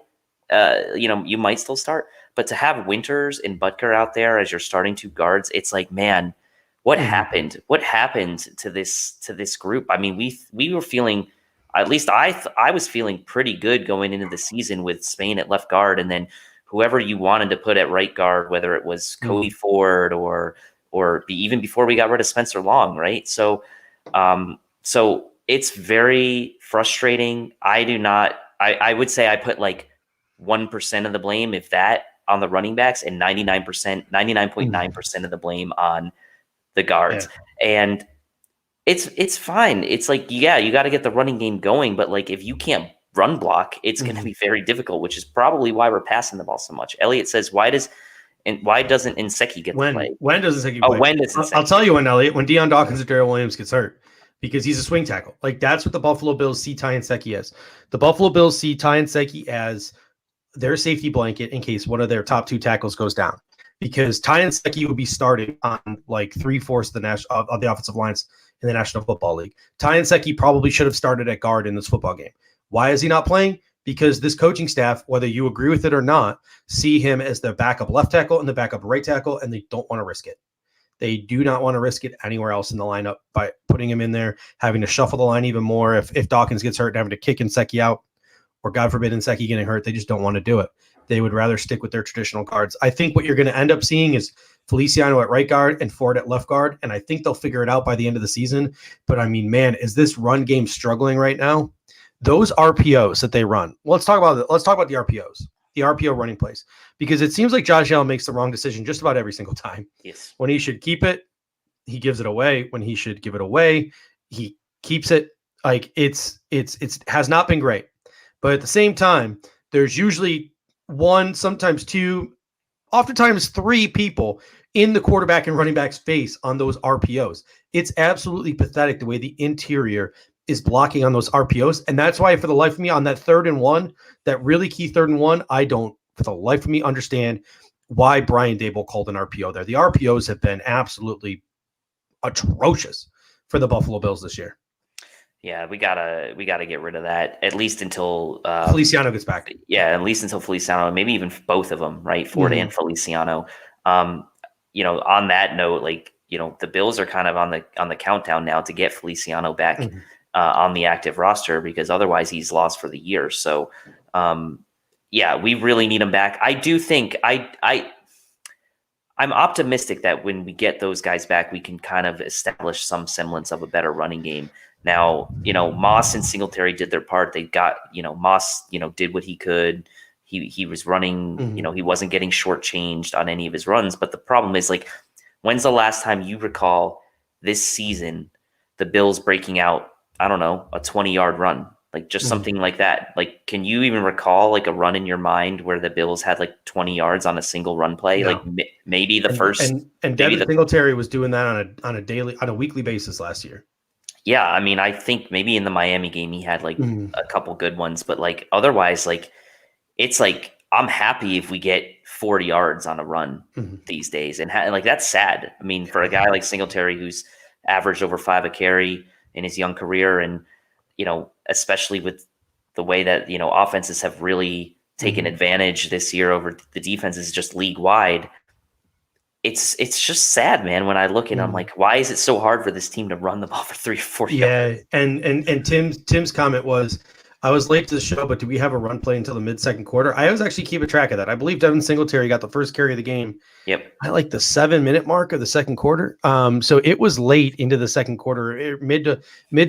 you might still start. But to have Winters and Butker out there as your starting 2 guards, it's like, man, what happened? What happened to this group? I mean, we were feeling, at least I was feeling pretty good going into the season with Spain at left guard, and then whoever you wanted to put at right guard, whether it was Cody Ford or even before we got rid of Spencer Long, right? So it's very frustrating. I would say I put like 1% of the blame, if that, on the running backs, and 99.9% of the blame on the guards. Yeah. And it's fine. It's like, yeah, you got to get the running game going, but like if you can't run block, it's going to be very difficult, which is probably why we're passing the ball so much. Elliot says, why doesn't Nsekhe get to play? When does Nsekhe play? When does Nsekhe I'll tell you when, Elliot, when Deion Dawkins or Darrell Williams gets hurt, because he's a swing tackle. Like that's what the Buffalo Bills see Ty Nsekhe as. The Buffalo Bills see Ty Nsekhe as their safety blanket in case one of their top 2 tackles goes down, because Ty Nsekhe would be starting on like 3/4 of the offensive lines in the National Football League. Ty Nsekhe probably should have started at guard in this football game. Why is he not playing? Because this coaching staff, whether you agree with it or not, see him as the backup left tackle and the backup right tackle, and they don't want to risk it. They do not want to risk it anywhere else in the lineup by putting him in there, having to shuffle the line even more if Dawkins gets hurt and having to kick Nsekhe out, or God forbid Nsekhe getting hurt. They just don't want to do it. They would rather stick with their traditional guards. I think what you're going to end up seeing is Feliciano at right guard and Ford at left guard, and I think they'll figure it out by the end of the season. But I mean, man, is this run game struggling right now? Those RPOs that they run. Well, let's talk about the RPOs, the RPO running plays, because it seems like Josh Allen makes the wrong decision just about every single time. Yes. When he should keep it, he gives it away. When he should give it away, he keeps it. Like it's has not been great. But at the same time, there's usually 1, sometimes 2, oftentimes 3 people in the quarterback and running back space on those RPOs. It's absolutely pathetic the way the interior is blocking on those RPOs. And that's why, for the life of me, on that 3rd and 1, that really key 3rd and 1, I don't, for the life of me, understand why Brian Daboll called an RPO there. The RPOs have been absolutely atrocious for the Buffalo Bills this year. Yeah, we gotta get rid of that, at least until Feliciano gets back. Yeah, at least until Feliciano, maybe even both of them, right? Ford and Feliciano. On that note, like, the Bills are kind of on the countdown now to get Feliciano back on the active roster, because otherwise he's lost for the year. So yeah, we really need him back. I do think I'm optimistic that when we get those guys back, we can kind of establish some semblance of a better running game. Now, Moss and Singletary did their part. They got, Moss, did what he could. He was running, he wasn't getting shortchanged on any of his runs. But the problem is, like, when's the last time you recall this season the Bills breaking out, I don't know, a 20-yard run? Like, just something like that. Like, can you even recall like a run in your mind where the Bills had like 20 yards on a single run play? No. Like maybe the first. And Devin Singletary was doing that on a weekly basis last year. Yeah, I mean, I think maybe in the Miami game he had like a couple good ones, but like otherwise, like it's like I'm happy if we get 40 yards on a run these days, and like that's sad. I mean, for a guy like Singletary who's averaged over 5 a carry in his young career, and especially with the way that, offenses have really taken advantage this year over the defenses just league wide. It's just sad, man. When I look at it, I'm like, why is it so hard for this team to run the ball for 3 or 4 yards? Yeah. And Tim's comment was, I was late to the show, but do we have a run play until the mid-second quarter? I was actually keeping track of that. I believe Devin Singletary got the first carry of the game. Yep. At like the 7-minute mark of the second quarter. So it was late into the second quarter, mid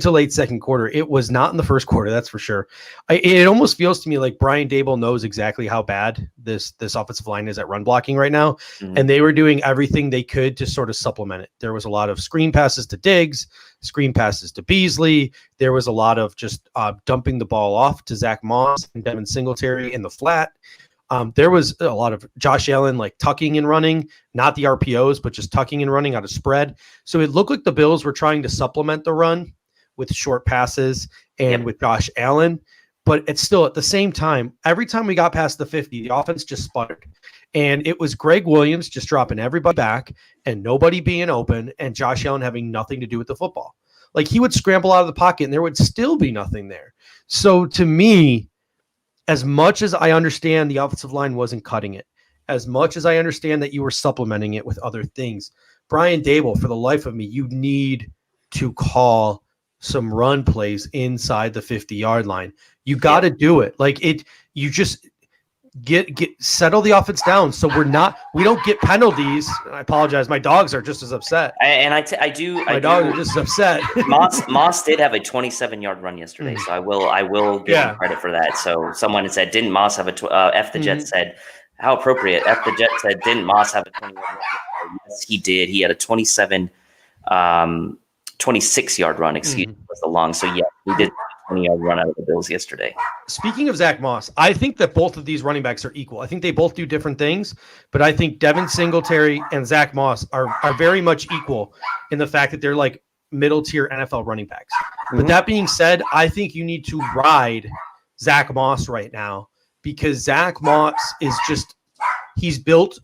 to late second quarter. It was not in the first quarter, that's for sure. It almost feels to me like Brian Daboll knows exactly how bad this offensive line is at run blocking right now. And they were doing everything they could to sort of supplement it. There was a lot of screen passes to Diggs, screen passes to Beasley. There was a lot of just dumping the ball off to Zach Moss and Devin Singletary in the flat. There was a lot of Josh Allen like tucking and running, not the RPOs, but just tucking and running out of spread. So it looked like the Bills were trying to supplement the run with short passes and with Josh Allen. But it's still at the same time, every time we got past the 50, the offense just sputtered. And it was Greg Williams just dropping everybody back and nobody being open and Josh Allen having nothing to do with the football. Like he would scramble out of the pocket and there would still be nothing there. So to me, as much as I understand the offensive line wasn't cutting it, as much as I understand that you were supplementing it with other things, Brian Daboll, for the life of me, you need to call some run plays inside the 50-yard line. You got to do it. Like you just get settle the offense down. So we don't get penalties. I apologize. My dogs are just as upset. My dogs are just as upset. Moss did have a 27-yard run yesterday. So I will give him credit for that. So someone had said, didn't Moss have F the Jet said, how appropriate. F the Jet said, didn't Moss have a 21 run? Yes, he did. He had a 26-yard run, was the long. So yeah, he did 20-yard run out of the Bills yesterday. Speaking of Zach Moss, I think that both of these running backs are equal. I think they both do different things, but I think Devin Singletary and Zach Moss are very much equal in the fact that they're like middle tier NFL running backs. But that being said, I think you need to ride Zach Moss right now because Zach Moss is he's built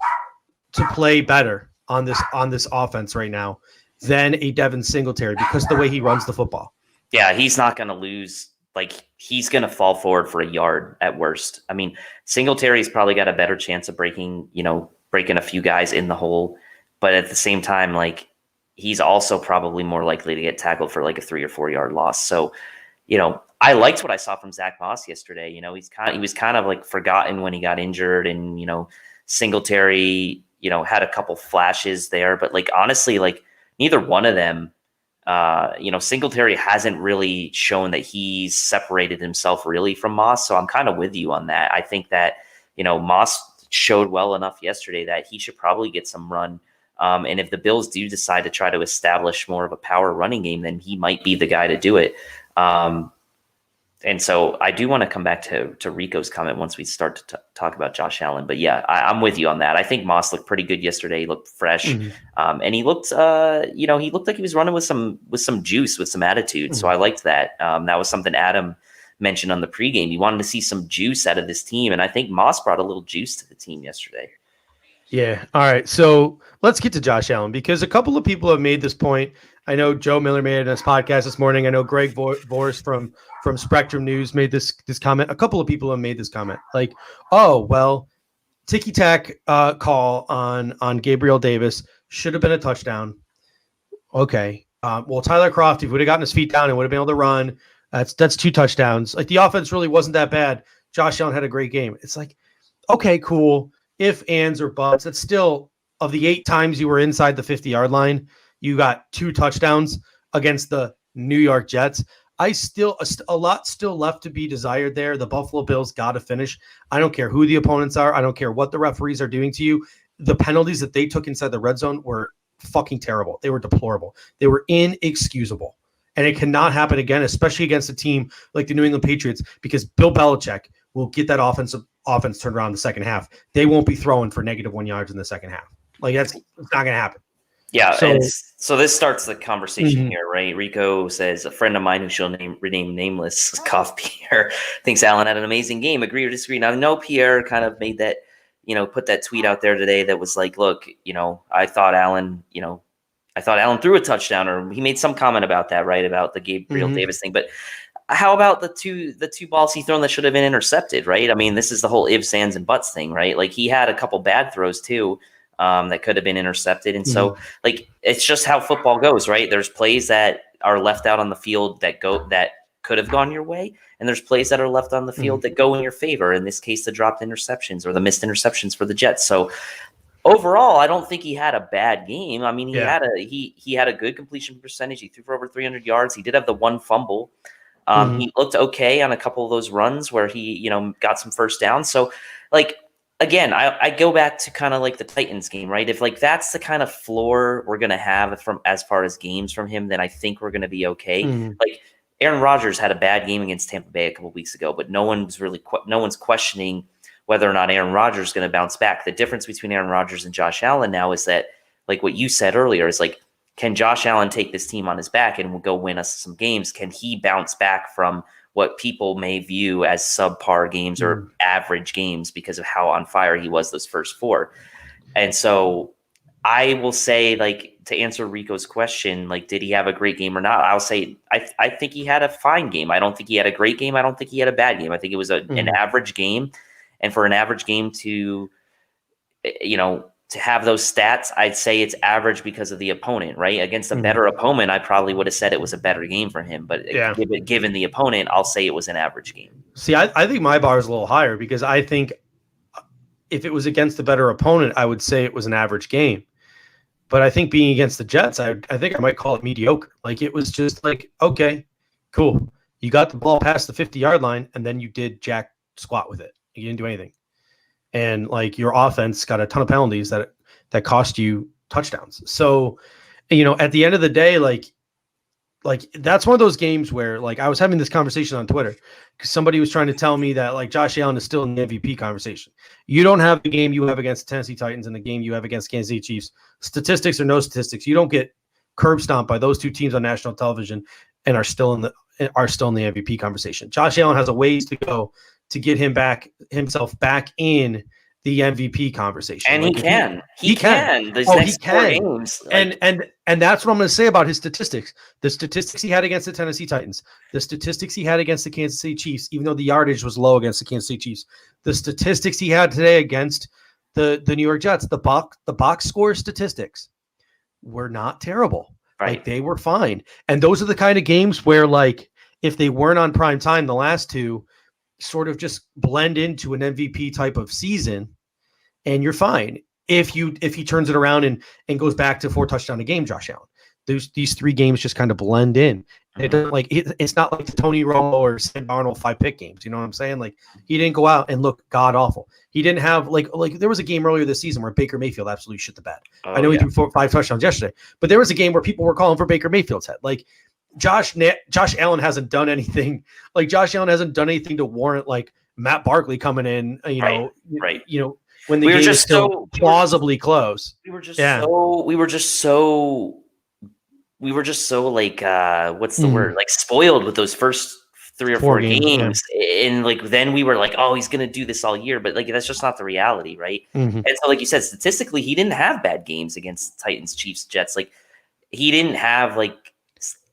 to play better on this offense right now than a Devin Singletary because of the way he runs the football. Yeah, he's not going to lose. Like, he's going to fall forward for a yard at worst. I mean, Singletary's probably got a better chance of breaking a few guys in the hole. But at the same time, like, he's also probably more likely to get tackled for like a 3 or 4 yard loss. So, I liked what I saw from Zach Moss yesterday. He was kind of like forgotten when he got injured, and, Singletary, had a couple flashes there. But like, honestly, like neither one of them, Singletary hasn't really shown that he's separated himself really from Moss. So I'm kind of with you on that. I think that, Moss showed well enough yesterday that he should probably get some run. And if the Bills do decide to try to establish more of a power running game, then he might be the guy to do it. And so I do want to come back to Rico's comment once we start to talk about Josh Allen. But yeah, I'm with you on that. I think Moss looked pretty good yesterday. He looked fresh, and he looked, he looked like he was running with some juice, with some attitude. So I liked that. That was something Adam mentioned on the pregame. He wanted to see some juice out of this team, and I think Moss brought a little juice to the team yesterday. Yeah. All right. So let's get to Josh Allen because a couple of people have made this point. I know Joe Miller made it in his podcast this morning. I know Greg Vors from Spectrum News made this comment. A couple of people have made this comment like, oh, well, ticky-tack call on Gabriel Davis should have been a touchdown. Okay. Well, Tyler Kroft, if he would have gotten his feet down and would have been able to run, that's 2 touchdowns. Like the offense really wasn't that bad. Josh Allen had a great game. It's like, okay, cool. If, ands, or buts, it's still, of the 8 times you were inside the 50-yard line, you got 2 touchdowns against the New York Jets. A lot still left to be desired there. The Buffalo Bills got to finish. I don't care who the opponents are. I don't care what the referees are doing to you. The penalties that they took inside the red zone were fucking terrible. They were deplorable. They were inexcusable. And it cannot happen again, especially against a team like the New England Patriots, because Bill Belichick will get that offense turned around in the second half. They won't be throwing for -1 yards in the second half. Like, it's not going to happen. Yeah, so this starts the conversation here, right? Rico says, a friend of mine who shall rename nameless, cough Pierre, thinks Allen had an amazing game. Agree or disagree? Now, I know Pierre kind of made that, put that tweet out there today that was like, look, I thought Allen threw a touchdown, or he made some comment about that, right? About the Gabriel Davis thing. But how about the two balls he thrown that should have been intercepted, right? I mean, this is the whole ifs, ands, and buts thing, right? Like, he had a couple bad throws too. That could have been intercepted. And so, like, it's just how football goes, right? There's plays that are left out on the field that could have gone your way, and there's plays that are left on the field that go in your favor. In this case, the dropped interceptions or the missed interceptions for the Jets. So overall, I don't think he had a bad game. I mean, he had a good completion percentage. He threw for over 300 yards. He did have the one fumble. He looked okay on a couple of those runs where he, got some first downs. So, like, again, I go back to kind of like the Titans game, right? If, like, that's the kind of floor we're going to have from as far as games from him, then I think we're going to be okay. Like, Aaron Rodgers had a bad game against Tampa Bay a couple weeks ago, but no one's questioning whether or not Aaron Rodgers is going to bounce back. The difference between Aaron Rodgers and Josh Allen now is that, like what you said earlier, is like, can Josh Allen take this team on his back and will go win us some games? Can he bounce back from what people may view as subpar games or average games because of how on fire he was those first 4? And so I will say, like, to answer Rico's question, like, did he have a great game or not? I'll say I think he had a fine game. I don't think he had a great game. I don't think he had a bad game. I think it was an average game. And for an average game to have those stats, I'd say it's average because of the opponent, right? Against a better opponent, I probably would have said it was a better game for him. But given the opponent, I'll say it was an average game. See, I think my bar is a little higher, because I think if it was against a better opponent, I would say it was an average game. But I think being against the Jets, I think I might call it mediocre. Like, it was just like, okay, cool. You got the ball past the 50-yard line, and then you did jack squat with it. You didn't do anything. And, like, your offense got a ton of penalties that cost you touchdowns. So, at the end of the day, like that's one of those games where, like, I was having this conversation on Twitter because somebody was trying to tell me that, like, Josh Allen is still in the MVP conversation. You don't have the game you have against the Tennessee Titans and the game you have against Kansas City Chiefs. Statistics or no statistics, you don't get curb stomped by those two teams on national television and are still in the MVP conversation. Josh Allen has a ways to go to get himself back in the MVP conversation. And like, he can. These next 4 games. Like, and that's what I'm going to say about his statistics. The statistics he had against the Tennessee Titans, the statistics he had against the Kansas City Chiefs, even though the yardage was low against the Kansas City Chiefs, the statistics he had today against the New York Jets, the box score statistics were not terrible. Right. Like, they were fine. And those are the kind of games where, like, if they weren't on prime time, the last two sort of just blend into an MVP type of season, and you're fine. If he turns it around and goes back to 4 touchdown a game, Josh Allen, these 3 games just kind of blend in. It doesn't, like, it's not like the Tony Romo or Sam Darnold 5-pick games. You know what I'm saying? Like, he didn't go out and look god awful. He didn't have like there was a game earlier this season where Baker Mayfield absolutely shit the bed. I know he threw 5 touchdowns yesterday, but there was a game where people were calling for Baker Mayfield's head. Like, Josh Allen hasn't done anything. Like, Josh Allen hasn't done anything to warrant, like, Matt Barkley coming in. Right. When the game is still plausibly close. We were just so like what's the word? Like, spoiled with those first 3 or 4 games. Yeah. And, like, then we were like, oh, he's gonna do this all year. But, like, that's just not the reality, right? And so, like you said, statistically, he didn't have bad games against Titans, Chiefs, Jets. Like, he didn't have, like,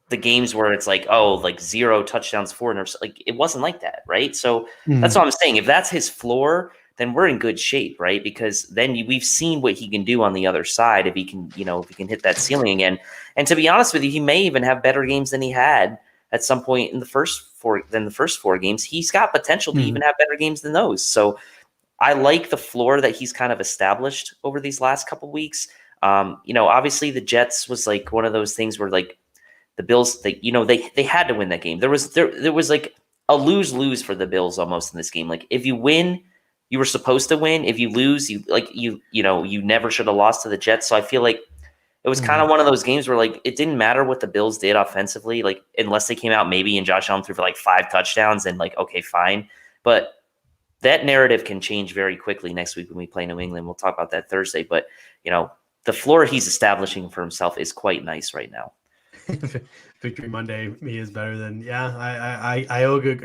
the games where it's like, oh, like 0 touchdowns, 4 interceptions. Like, it wasn't like that, right? So that's what I'm saying. If that's his floor, then we're in good shape, right? Because then we've seen what he can do on the other side if he can, if he can hit that ceiling again. And to be honest with you, he may even have better games than he had at some point in the first four games. He's got potential to even have better games than those. So I like the floor that he's kind of established over these last couple weeks. Obviously the Jets was like one of those things where like the Bills, they had to win that game. There was like a lose-lose for the Bills almost in this game. Like if you win, you were supposed to win. If you lose, you never should have lost to the Jets. So I feel like it was kind of one of those games where like it didn't matter what the Bills did offensively, like unless they came out maybe and Josh Allen threw for like 5 touchdowns and like, okay, fine. But that narrative can change very quickly next week when we play New England. We'll talk about that Thursday. But, the floor he's establishing for himself is quite nice right now. Victory Monday, me is better than, I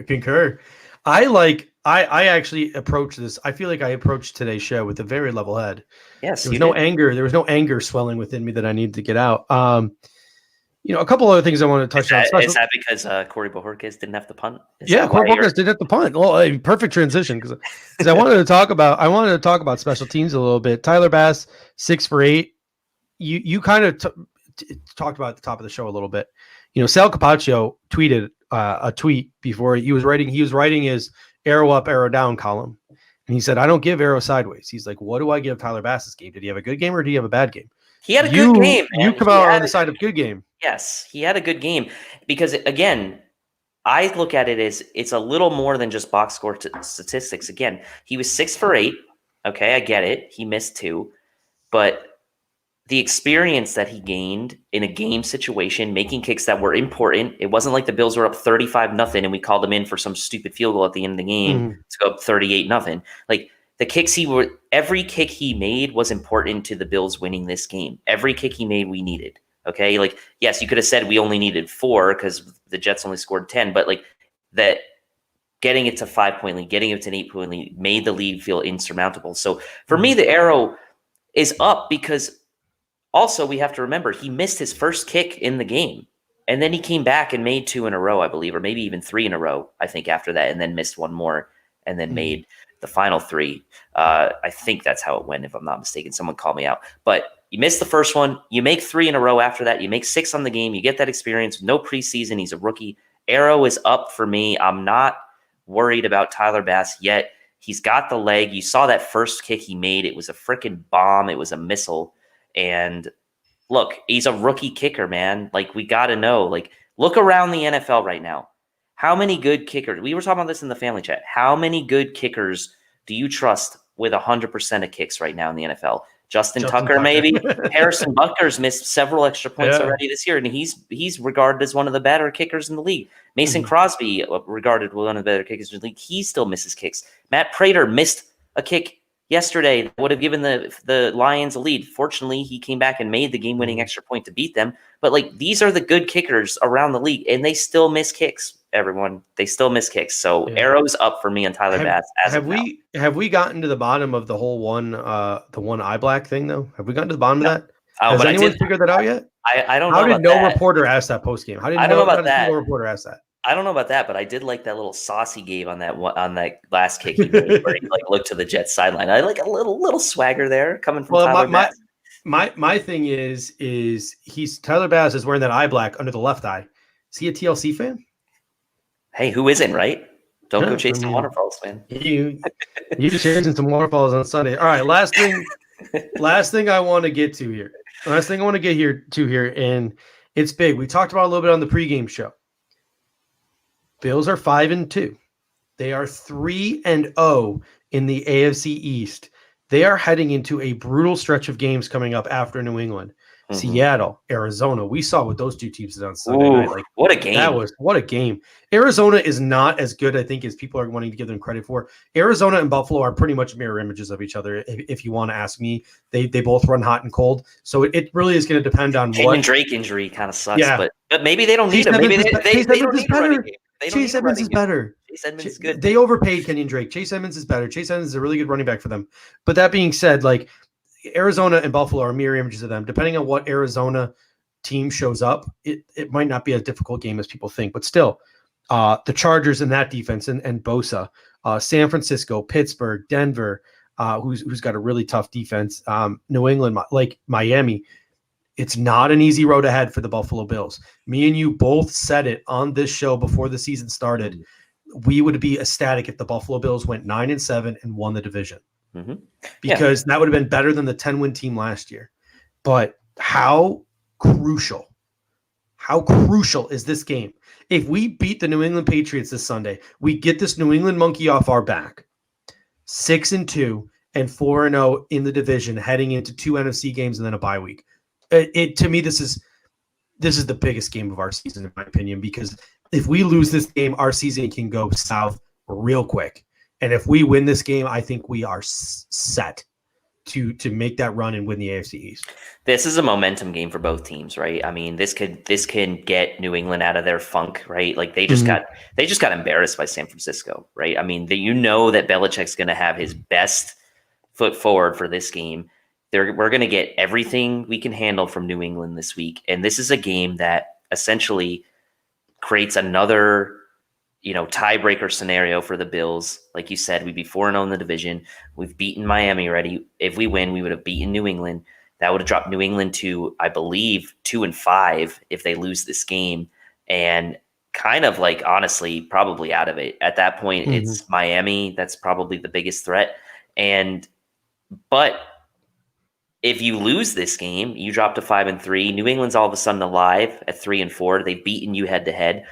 concur. I actually approach this. I feel like I approached today's show with a very level head. Yes. There was no anger. There was no anger swelling within me that I needed to get out. A couple other things I want to touch on. Is that because Corey Bojorquez didn't have to punt? Corey Bojorquez didn't have to punt. Well, a perfect transition because I wanted to talk about special teams a little bit. Tyler Bass, 6 for 8. You kind of talked about at the top of the show a little bit. Sal Capaccio tweeted a tweet before he was writing his arrow up, arrow down column. And he said, I don't give arrow sideways. He's like, what do I give Tyler Bass's game? Did he have a good game or did he have a bad game? He had a good game. Man. You come out on the side of good game. Yes, he had a good game because, again, I look at it as it's a little more than just box score statistics. Again, he was 6 for 8. Okay, I get it. He missed 2. But the experience that he gained in a game situation, making kicks that were important. It wasn't like the Bills were up 35-0 and we called him in for some stupid field goal at the end of the game to go up 38-0. Like the kicks every kick he made was important to the Bills winning this game. Every kick he made, we needed. Okay. Like, yes, you could have said we only needed 4 because the Jets only scored 10, but like that getting it to 5-point lead, getting it to an 8-point lead made the lead feel insurmountable. So for me, the arrow is up because also, we have to remember he missed his first kick in the game, and then he came back and made 2 in a row, I believe, or maybe even 3 in a row, I think, after that, and then missed 1 more and then made the final 3. I think that's how it went, if I'm not mistaken. Someone called me out. But you missed the first one. You make 3 in a row after that. You make 6 on the game. You get that experience. No preseason. He's a rookie. Arrow is up for me. I'm not worried about Tyler Bass yet. He's got the leg. You saw that first kick he made. It was a freaking bomb. It was a missile. And look, he's a rookie kicker, man. Like, we got to know. Like, look around the NFL right now. How many good kickers? We were talking about this in the family chat. How many good kickers do you trust with 100% of kicks right now in the NFL? Justin Tucker, maybe. Harrison Butker's missed several extra points already this year, and he's regarded as one of the better kickers in the league. Mason Crosby, regarded as one of the better kickers in the league. He still misses kicks. Matt Prater missed a kick yesterday that would have given the Lions a lead. Fortunately, he came back and made the game-winning extra point to beat them. But like, these are the good kickers around the league, and they still miss kicks. Everyone, they still miss kicks. So arrows up for me on Tyler Bass. Have we gotten to the bottom of the whole one eye black thing though? Have we gotten to the bottom of that? Has anyone figured that out yet? I don't know. How did no reporter ask that post game? I don't know about that. No reporter asked that. I don't know about that, but I did like that little sauce he gave on that last kick he made, where he like looked to the Jets sideline. I like a little swagger there coming from Tyler Bass. My thing is Tyler Bass is wearing that eye black under the left eye. Is he a TLC fan? Hey, who isn't, right? Don't go chasing waterfalls, man. You chasing some waterfalls on Sunday. All right, last thing I want to get to here. Last thing I want to get here, and it's big. We talked about it a little bit on the pregame show. Bills are 5-2. They are 3-0 in the AFC East. They are heading into a brutal stretch of games coming up after New England. Seattle, Arizona. We saw what those two teams did on Sunday night. Like, what a game. What a game. Arizona is not as good, I think, as people are wanting to give them credit for. Arizona and Buffalo are pretty much mirror images of each other, if you want to ask me. They both run hot and cold. So it really is going to depend on what. Kenyon Drake injury kind of sucks, but maybe they don't need him. Maybe they don't need him. Chase Edmonds is better. Chase Edmonds is good. They overpaid Kenyon Drake. Chase Edmonds is better. Chase Edmonds is a really good running back for them. But that being said, like, Arizona and Buffalo are mirror images of them. Depending on what Arizona team shows up, it might not be as difficult game as people think. But still, the Chargers in that defense and Bosa, San Francisco, Pittsburgh, Denver, who's got a really tough defense, New England, like Miami. It's not an easy road ahead for the Buffalo Bills. Me and you both said it on this show before the season started. We would be ecstatic if the Buffalo Bills went 9-7 and won the division, because that would have been better than the 10-win team last year. But how crucial is this game? If we beat the New England Patriots this Sunday, we get this New England monkey off our back, 6-2 and 4-0 in the division, heading into 2 NFC games and then a bye week. To me, this is the biggest game of our season, in my opinion, because if we lose this game, our season can go south real quick. And if we win this game, I think we are set to make that run and win the AFC East. This is a momentum game for both teams, right? I mean, this can get New England out of their funk, right? Like they just got embarrassed by San Francisco, right? I mean, that Belichick's going to have his best foot forward for this game. We're going to get everything we can handle from New England this week, and this is a game that essentially creates another, tiebreaker scenario for the Bills. Like you said, we'd be 4-0 in the division. We've beaten Miami already. If we win, we would have beaten New England. That would have dropped New England to, I believe, 2-5 if they lose this game. And kind of like, honestly, probably out of it. At that point, it's Miami. That's probably the biggest threat. But if you lose this game, you drop to 5-3. New England's all of a sudden alive at 3-4. They've beaten you head to head.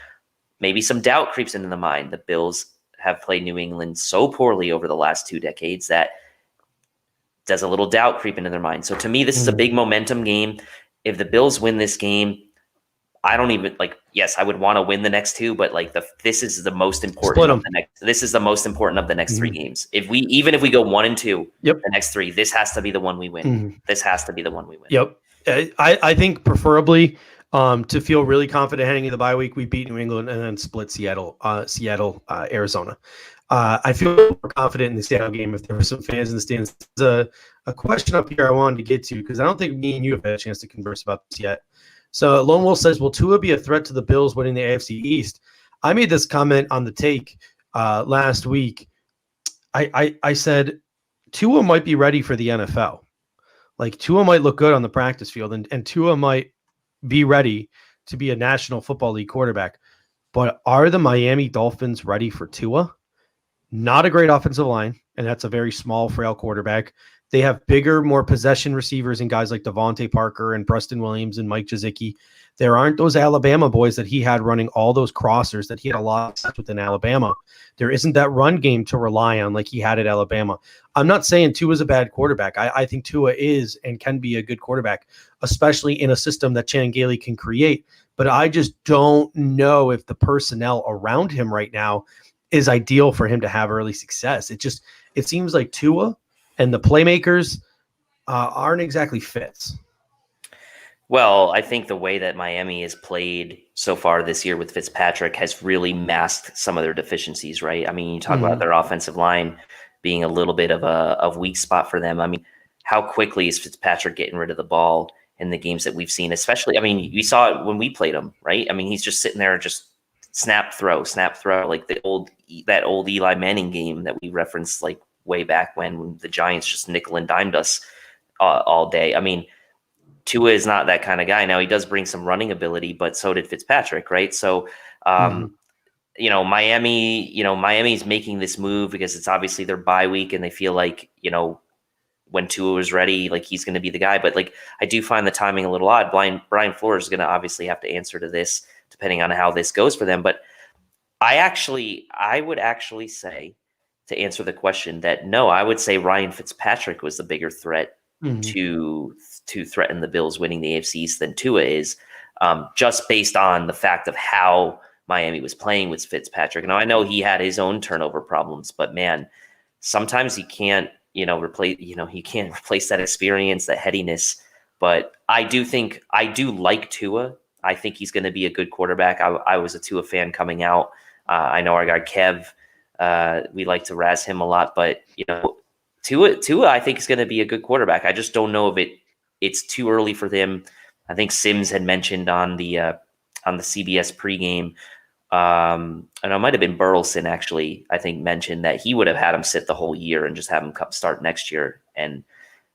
Maybe some doubt creeps into the mind. The Bills have played New England so poorly over the last 2 decades that does a little doubt creep into their mind. So to me, this is a big momentum game. If the Bills win this game, I don't even yes, I would want to win the next 2, but this is the most important of the next. This is the most important of the next 3 games. If we go 1-2, the next 3, this has to be the one we win. This has to be the one we win. Yep. I think preferably to feel really confident heading into the bye week, we beat New England and then split Seattle, Arizona. I feel more confident in the Seattle game if there were some fans in the stands. There's a question up here I wanted to get to because I don't think me and you have had a chance to converse about this yet. So Lone Wolf says, will Tua be a threat to the Bills winning the AFC East? I made this comment on the take last week. I said Tua might be ready for the NFL. Like Tua might look good on the practice field and Tua might be ready to be a National Football League quarterback. But are the Miami Dolphins ready for Tua? Not a great offensive line, and that's a very small, frail quarterback. They have bigger, more possession receivers and guys like Devontae Parker and Preston Williams and Mike Gesicki. There aren't those Alabama boys that he had running all those crossers that he had a lot of success with in Alabama. There isn't that run game to rely on like he had at Alabama. I'm not saying Tua is a bad quarterback. I think Tua is and can be a good quarterback, especially in a system that Chan Gailey can create. But I just don't know if the personnel around him right now is ideal for him to have early success. It seems like Tua and the playmakers aren't exactly fits. Well, I think the way that Miami has played so far this year with Fitzpatrick has really masked some of their deficiencies, right? I mean, you talk about their offensive line being a little bit of a weak spot for them. I mean, how quickly is Fitzpatrick getting rid of the ball in the games that we've seen? Especially, I mean, we saw it when we played him, right? I mean, he's just sitting there, just snap, throw, like that old Eli Manning game that we referenced like way back when the Giants just nickel and dimed us all day. I mean, Tua is not that kind of guy. Now he does bring some running ability, but so did Fitzpatrick, right? So, Miami's making this move because it's obviously their bye week and they feel like, when Tua is ready, like he's going to be the guy. But like, I do find the timing a little odd. Brian Flores is going to obviously have to answer to this depending on how this goes for them. But I would actually say, to answer the question, that no, I would say Ryan Fitzpatrick was the bigger threat to threaten the Bills winning the AFC East than Tua is, just based on the fact of how Miami was playing with Fitzpatrick. Now I know he had his own turnover problems, but man, sometimes he can't, he can't replace that experience, that headiness. But I do like Tua. I think he's going to be a good quarterback. I was a Tua fan coming out. I know our guy Kev, we like to razz him a lot, but Tua, I think is going to be a good quarterback. I just don't know if it's too early for them. I think Sims had mentioned on the CBS pregame, and it might have been Burleson actually, I think mentioned that he would have had him sit the whole year and just have him start next year. And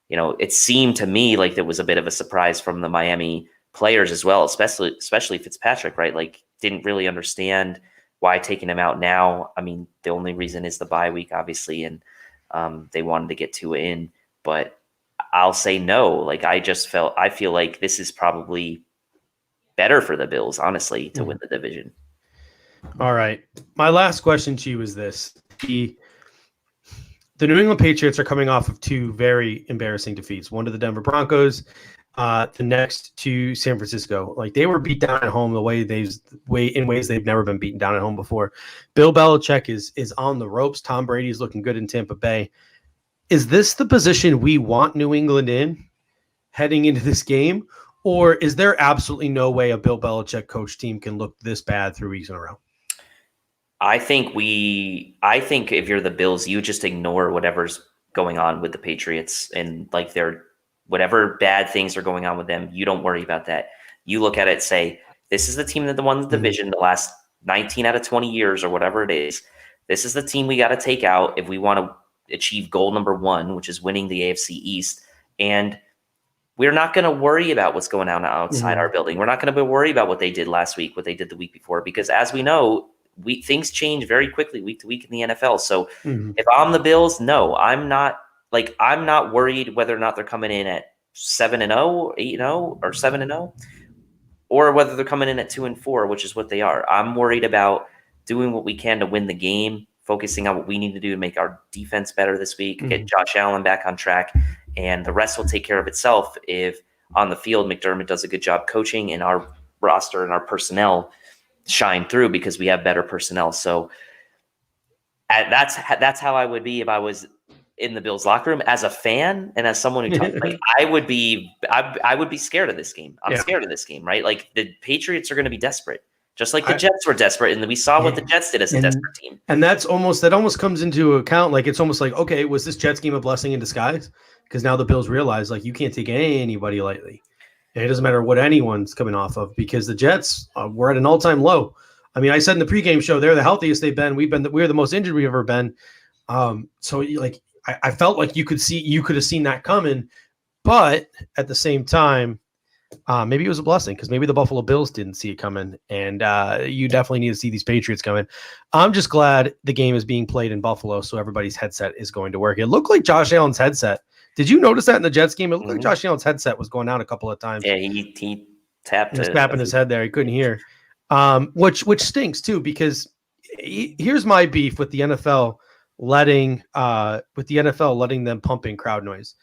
it seemed to me like there was a bit of a surprise from the Miami players as well, especially Fitzpatrick, right? Like, didn't really understand why taking him out now. I mean, the only reason is the bye week, obviously, and they wanted to get Tua in. But I'll say no. Like, I feel like this is probably better for the Bills, honestly, to win the division. All right. My last question to you is this. The New England Patriots are coming off of 2 very embarrassing defeats. One to the Denver Broncos, the next to San Francisco. Like, they were beat down at home in ways they've never been beaten down at home before. Bill Belichick is on the ropes. Tom Brady is looking good in Tampa Bay. Is this the position we want New England in heading into this game? Or is there absolutely no way a Bill Belichick coach team can look this bad 3 weeks in a row? I think if you're the Bills, you just ignore whatever's going on with the Patriots and like whatever bad things are going on with them. You don't worry about that. You look at it, say, this is the team that won the division the last 19 out of 20 years or whatever it is. This is the team we got to take out if we want to achieve goal number 1, which is winning the AFC East. And we're not going to worry about what's going on outside our building. We're not going to worry about what they did last week, what they did the week before, because as we know, things change very quickly week to week in the NFL. So if I'm the Bills, no, I'm not worried whether or not they're coming in at 7-0, 8-0, or 7-0, or whether they're coming in at 2-4, which is what they are. I'm worried about doing what we can to win the game, focusing on what we need to do to make our defense better this week, get Josh Allen back on track, and the rest will take care of itself if on the field McDermott does a good job coaching and our roster and our personnel shine through because we have better personnel. So that's how I would be if I was in the Bills locker room as a fan and as someone who talks, like I would be scared of this game. I'm scared of this game, right? Like the Patriots are going to be desperate, just like the Jets were desperate. And we saw what the Jets did as a desperate team. And that almost comes into account. Like, it's almost like, okay, was this Jets game a blessing in disguise? Because now the Bills realize, like, you can't take anybody lightly. And it doesn't matter what anyone's coming off of, because the Jets were at an all-time low. I mean, I said in the pregame show, they're the healthiest they've been. We're the most injured we've ever been. So like, I felt like you could have seen that coming, but at the same time, maybe it was a blessing because maybe the Buffalo Bills didn't see it coming, and you definitely need to see these Patriots coming. I'm just glad the game is being played in Buffalo, so everybody's headset is going to work. It looked like Josh Allen's headset. Did you notice that in the Jets game? It looked like Josh Allen's headset was going out a couple of times. Yeah, he tapped it. He was tapping his head there. He couldn't hear, which stinks too, because here's my beef with the NFL letting them pump in crowd noise.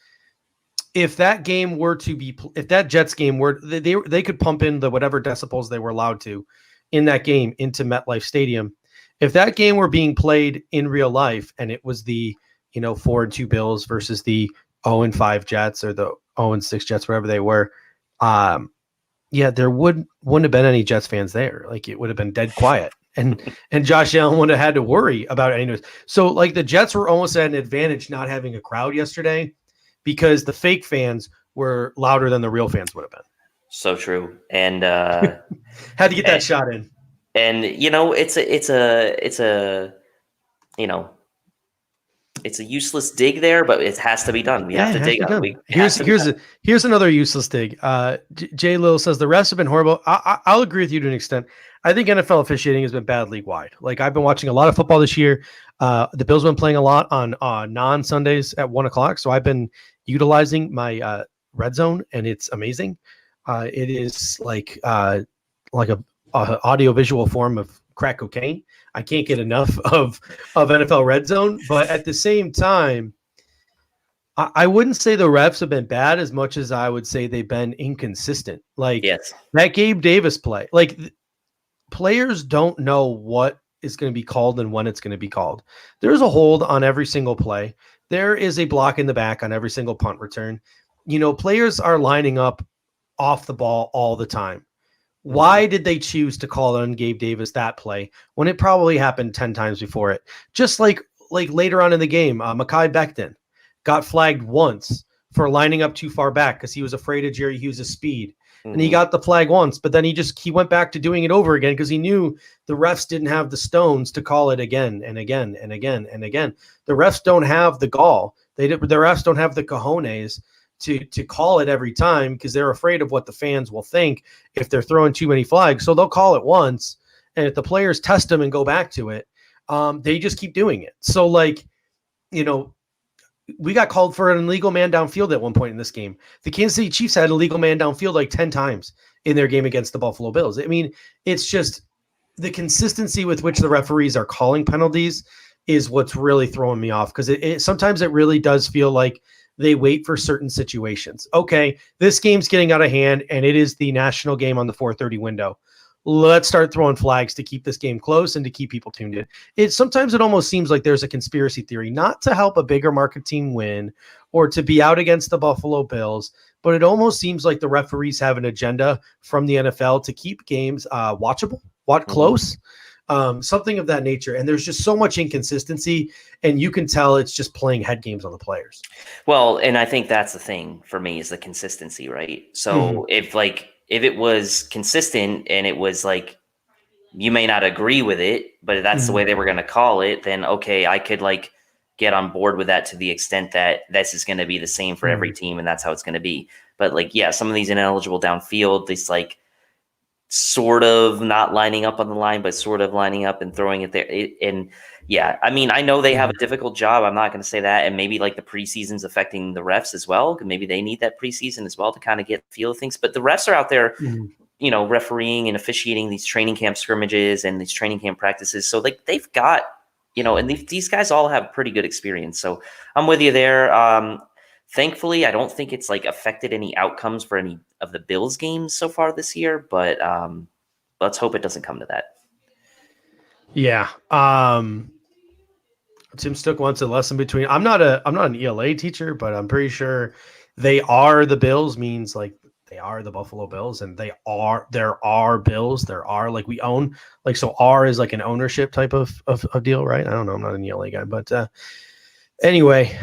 If that Jets game were, they could pump in the whatever decibels they were allowed to in that game into MetLife Stadium. If that game were being played in real life and it was the 4-2 Bills versus the 0-5 Jets or the 0-6 Jets, wherever they were, there wouldn't have been any Jets fans there. Like, it would have been dead quiet. And Josh Allen wouldn't have had to worry about any noise. So like the Jets were almost at an advantage not having a crowd yesterday, because the fake fans were louder than the real fans would have been. So true. And had to get that shot in. And it's a useless dig there, but it has to be done. We have to dig on it. Here's another useless dig. Jay Lil says the refs have been horrible. I'll agree with you to an extent. I think NFL officiating has been bad league wide. Like, I've been watching a lot of football this year. The Bills have been playing a lot on non-Sundays at 1:00. So I've been utilizing my red zone, and it's amazing. It is like a audio-visual form of crack cocaine. I can't get enough of NFL Red Zone, but at the same time, I wouldn't say the refs have been bad as much as I would say they've been inconsistent. Like, that Gabe Davis play, like, players don't know what is going to be called and when it's going to be called. There's a hold on every single play. There is a block in the back on every single punt return. Players are lining up off the ball all the time. Why did they choose to call on Gabe Davis that play when it probably happened 10 times before it? Just like later on in the game, Mekhi Becton got flagged once for lining up too far back because he was afraid of Jerry Hughes' speed. and he got the flag once, but then he went back to doing it over again because he knew the refs didn't have the stones to call it again and again and again and again. The refs don't have the gall. The refs don't have the cojones to call it every time because they're afraid of what the fans will think if they're throwing too many flags. So they'll call it once, and if the players test them and go back to it, they just keep doing it. So, like, you know, we got called for an illegal man downfield at one point in this game. The Kansas City Chiefs had an illegal man downfield like 10 times in their game against the Buffalo Bills. I mean, it's just the consistency with which the referees are calling penalties is what's really throwing me off, because sometimes it really does feel like they wait for certain situations. Okay, this game's getting out of hand, and it is the national game on the 4:30 window. Let's start throwing flags to keep this game close and to keep people tuned in. Sometimes it almost seems like there's a conspiracy theory, not to help a bigger market team win or to be out against the Buffalo Bills, but it almost seems like the referees have an agenda from the NFL to keep games watchable, close, something of that nature. And there's just so much inconsistency, and you can tell it's just playing head games on the players. Well, and I think that's the thing for me is the consistency, right? So if it was consistent and it was like, you may not agree with it, but that's the way they were going to call it, then okay, I could like get on board with that to the extent that this is going to be the same for every team and that's how it's going to be. But like, yeah, some of these ineligible downfield, this like sort of not lining up on the line, but sort of lining up and throwing it there. And yeah, I mean, I know they have a difficult job. I'm not going to say that. And maybe like the preseason's affecting the refs as well. Maybe they need that preseason as well to kind of get the feel of things. But the refs are out there, you know, refereeing and officiating these training camp scrimmages and these training camp practices. So like they've got, you know, and these guys all have pretty good experience. So I'm with you there. Thankfully, I don't think it's like affected any outcomes for any of the Bills games so far this year, but let's hope it doesn't come to that. Yeah. Tim Stook wants a lesson between. I'm not an ELA teacher, but I'm pretty sure they are the Bills means like they are the Buffalo Bills, and there are Bills. There are like we own, like, so R is like an ownership type of deal, right? I don't know. I'm not an ELA guy, but anyway.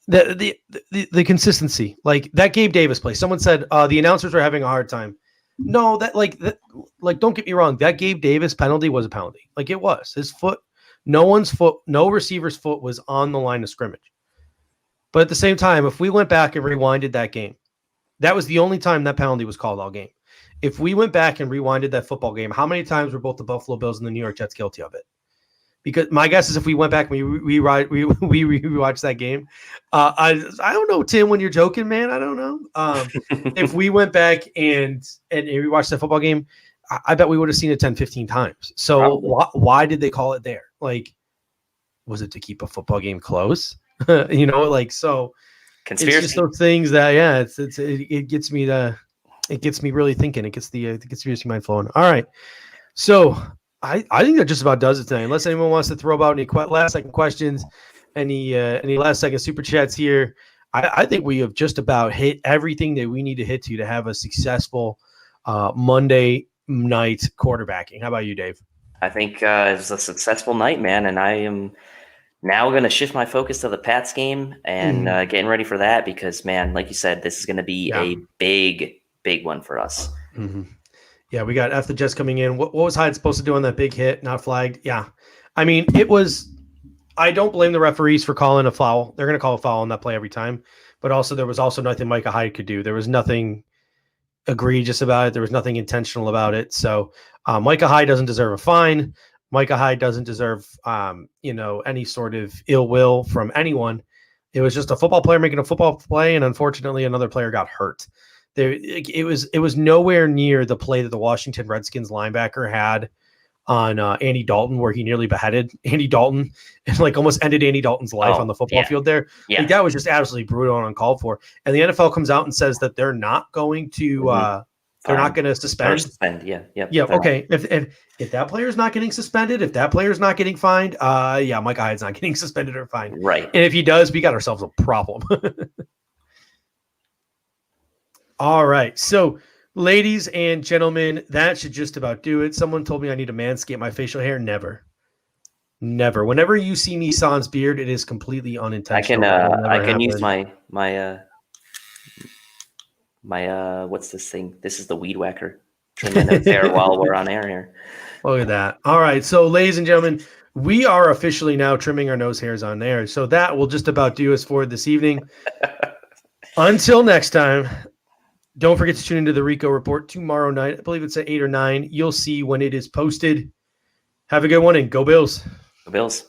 The consistency, like that Gabe Davis play. Someone said the announcers were having a hard time. No, don't get me wrong. That Gabe Davis penalty was a penalty. Like it was his foot. No receiver's foot was on the line of scrimmage. But at the same time, if we went back and rewinded that game, that was the only time that penalty was called all game. If we went back and rewinded that football game, how many times were both the Buffalo Bills and the New York Jets guilty of it? Because my guess is if we went back and we rewatched that game, I don't know, Tim, when you're joking, man, I don't know. If we went back and we watched that football game, I bet we would have seen it 10, 15 times. So why did they call it there? Like, was it to keep a football game close? You know, like, so conspiracy. It's just those things that, yeah, it gets me really thinking. It gets the conspiracy mind flowing. All right. So I think that just about does it tonight. Unless anyone wants to throw about any last second questions, any last second super chats here. I think we have just about hit everything that we need to hit to have a successful Monday night quarterbacking. How about you, Dave? I think it's a successful night, man, and I am now going to shift my focus to the Pats game and getting ready for that because, man, like you said, this is going to be a big one for us. Mm-hmm. Yeah, we got F the Jets coming in. What was Hyde supposed to do on that big hit? Not flagged. Yeah. I mean, I don't blame the referees for calling a foul. They're going to call a foul on that play every time. But also, there was also nothing Micah Hyde could do. There was nothing egregious about it. There was nothing intentional about it. So Micah Hyde doesn't deserve a fine. Micah Hyde doesn't deserve, any sort of ill will from anyone. It was just a football player making a football play, and unfortunately, another player got hurt. It was nowhere near the play that the Washington Redskins linebacker had on Andy Dalton, where he nearly beheaded Andy Dalton and like almost ended Andy Dalton's life on the football field there. Yeah. Like, that was just absolutely brutal and uncalled for. And the NFL comes out and says that they're not going to they're not going to suspend. Yeah. Okay. If that player's not getting suspended, if that player's not getting fined, Micah Hyde's not getting suspended or fined. Right. And if he does, we got ourselves a problem. All right. So, ladies and gentlemen, that should just about do it. Someone told me I need to manscape my facial hair. Never. Whenever you see me sans beard, it is completely unintentional. I can use my what's this thing? This is the weed whacker. Trim my notes hair while we're on air here. Look at that. All right. So, ladies and gentlemen, we are officially now trimming our nose hairs on air. So that will just about do us for this evening. Until next time, don't forget to tune into the Rico Report tomorrow night. I believe it's at 8 or 9. You'll see when it is posted. Have a good one and go Bills. Go Bills.